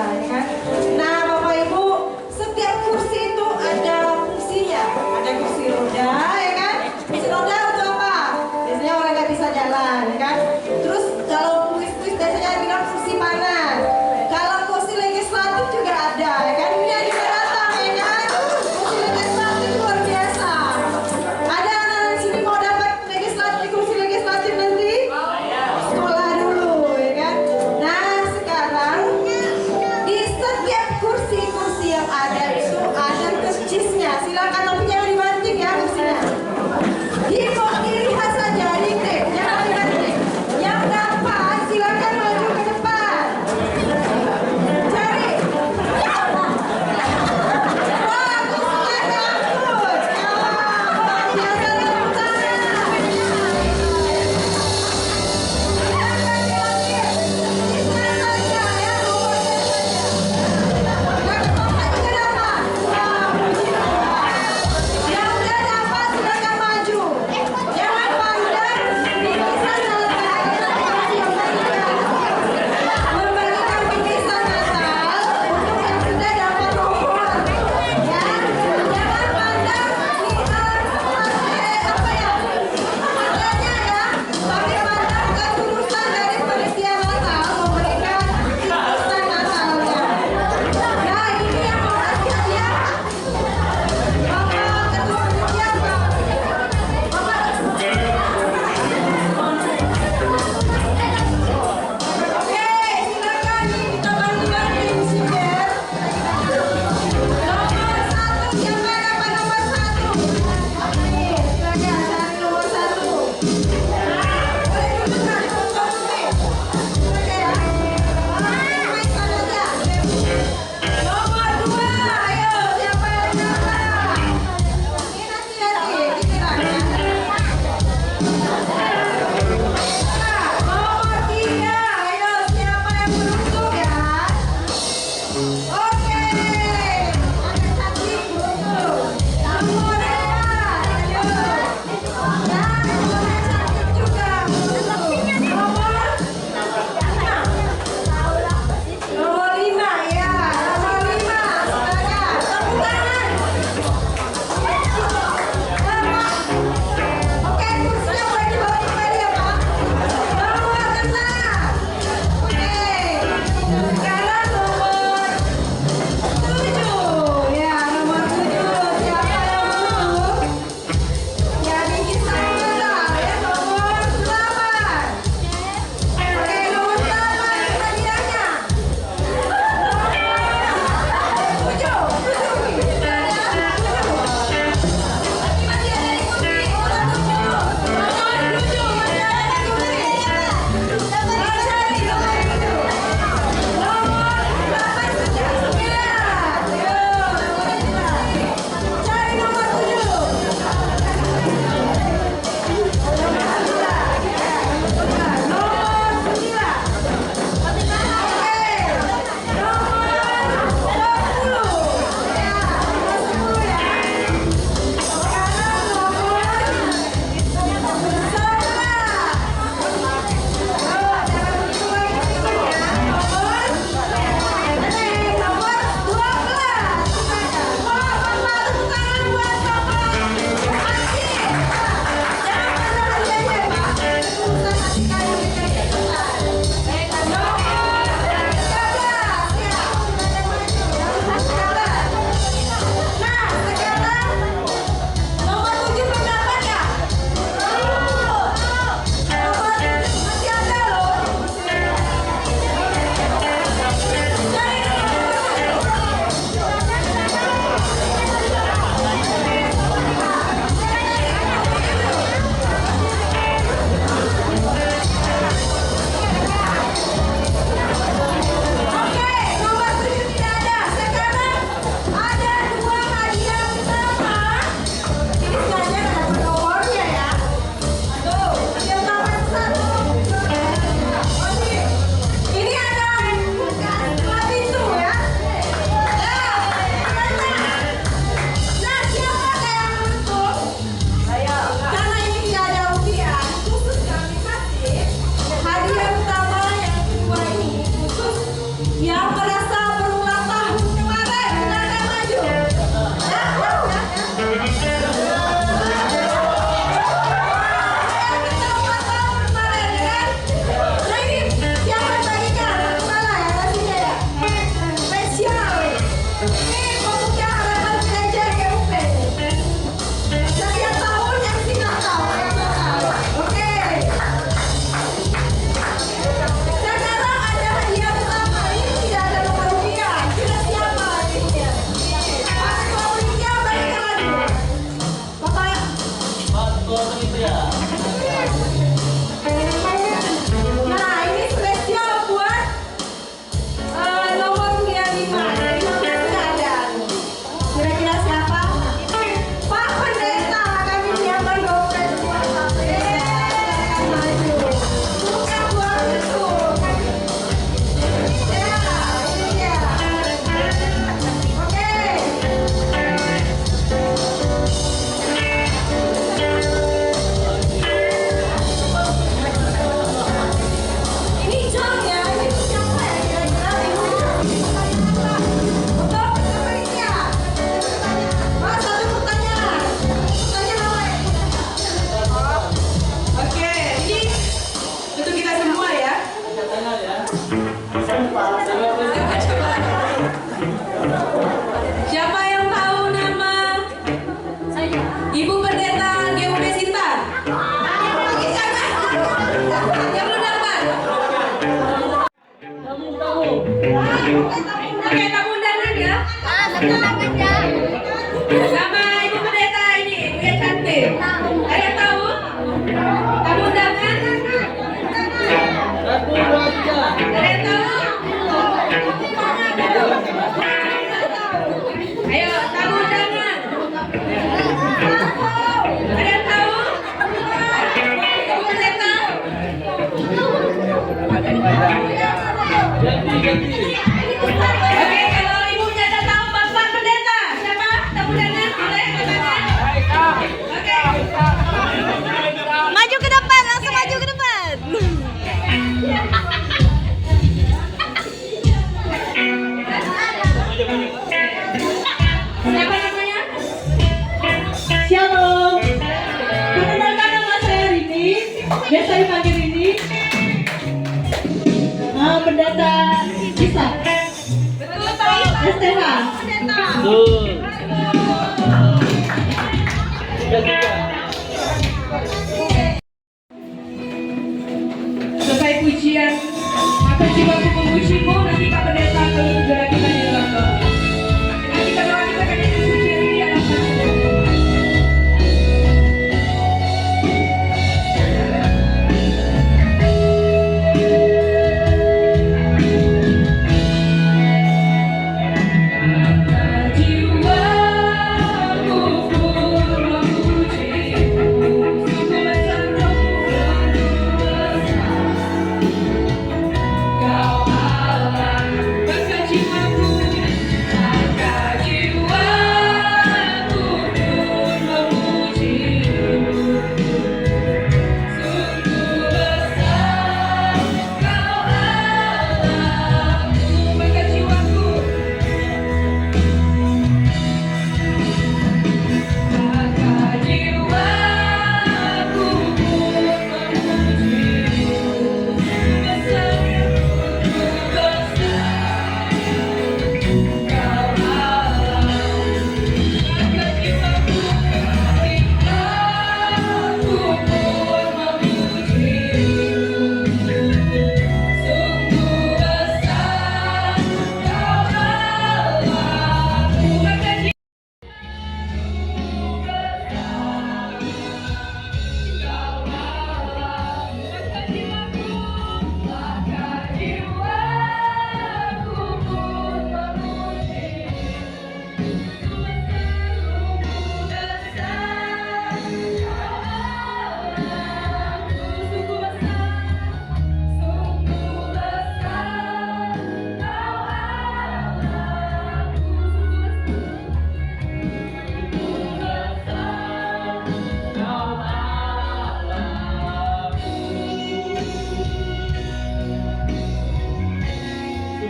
Sama Ibu Pendeta ini, Ibu yang cantik. Ada yang tahu? Tamu undangan? Ada yang tahu? Ayo, tamu undangan. Ada yang tahu? Ibu Pendeta? Oke, kalau ibunya udah tahu Bapak Pendeta, siapa? Tamu undangan, boleh katakan? Oke. Maju ke depan, langsung maju ke depan. Siapa namanya? Shalom. Perkenalkan nama saya Rini. Biasa dipanggil Rini. Pendeta Isa. Betul, Pak. STH. Selesai pujian, maka jiwaku memujimu, nanti Pak Pendeta akan segera kita di dalam doa. Nanti kita doa kita akan suci di dalam hati. Jiwaku pun memujimu, sungguh besar Kau Allah, maka jiwaku pun memujimu. Sungguh besar Kau Allah, maka jiwaku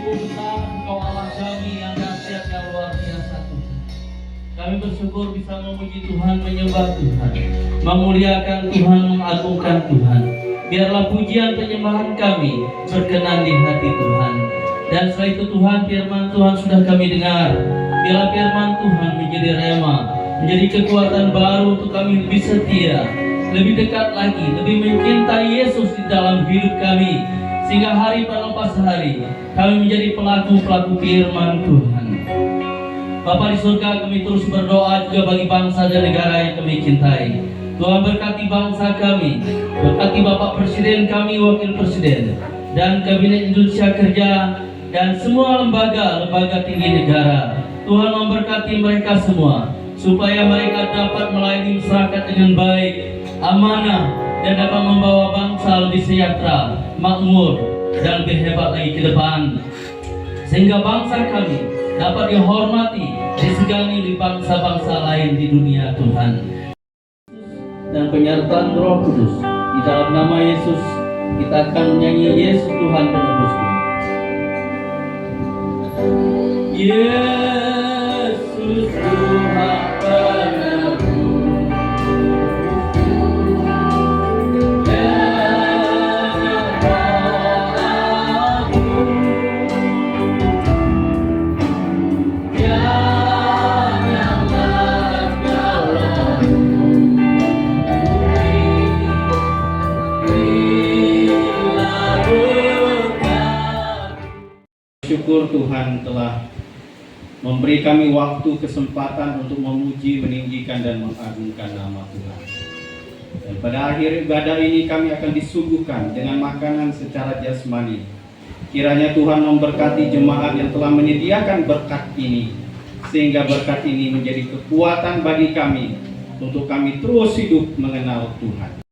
Engkau Allah kami yang dahsyat yang luar biasa Tuhan. Kami bersyukur bisa memuji Tuhan, menyembah Tuhan, memuliakan Tuhan, mengagungkan Tuhan. Biarlah pujian penyembahan kami berkenan di hati Tuhan. Dan setelah itu Tuhan, firman Tuhan sudah kami dengar. Biarlah firman Tuhan menjadi rema, menjadi kekuatan baru untuk kami lebih setia, lebih dekat lagi, lebih mencintai Yesus di dalam hidup kami. Sehingga hari melepas hari kami menjadi pelaku-pelaku firman Tuhan. Bapa di surga, kami terus berdoa juga bagi bangsa dan negara yang kami cintai. Tuhan berkati bangsa kami, berkati Bapak Presiden kami, Wakil Presiden, dan Kabinet Indonesia Kerja, dan semua lembaga tinggi negara. Tuhan memberkati mereka semua, supaya mereka dapat melayani masyarakat dengan baik, amanah, dan dapat membawa bangsa lebih sejahtera, makmur, dan lebih hebat lagi ke depan. Sehingga bangsa kami dapat dihormati, disegani oleh bangsa-bangsa lain di dunia Tuhan. Dan penyertaan Roh Kudus, di dalam nama Yesus, kita akan menyanyi Yesus Tuhan Penebusku. Yesus Tuhan Penebusku. Syukur Tuhan telah memberi kami waktu kesempatan untuk memuji, meninggikan dan mengagungkan nama Tuhan. Dan pada akhir ibadah ini kami akan disuguhkan dengan makanan secara jasmani. Kiranya Tuhan memberkati jemaat yang telah menyediakan berkat ini, sehingga berkat ini menjadi kekuatan bagi kami untuk kami terus hidup mengenal Tuhan.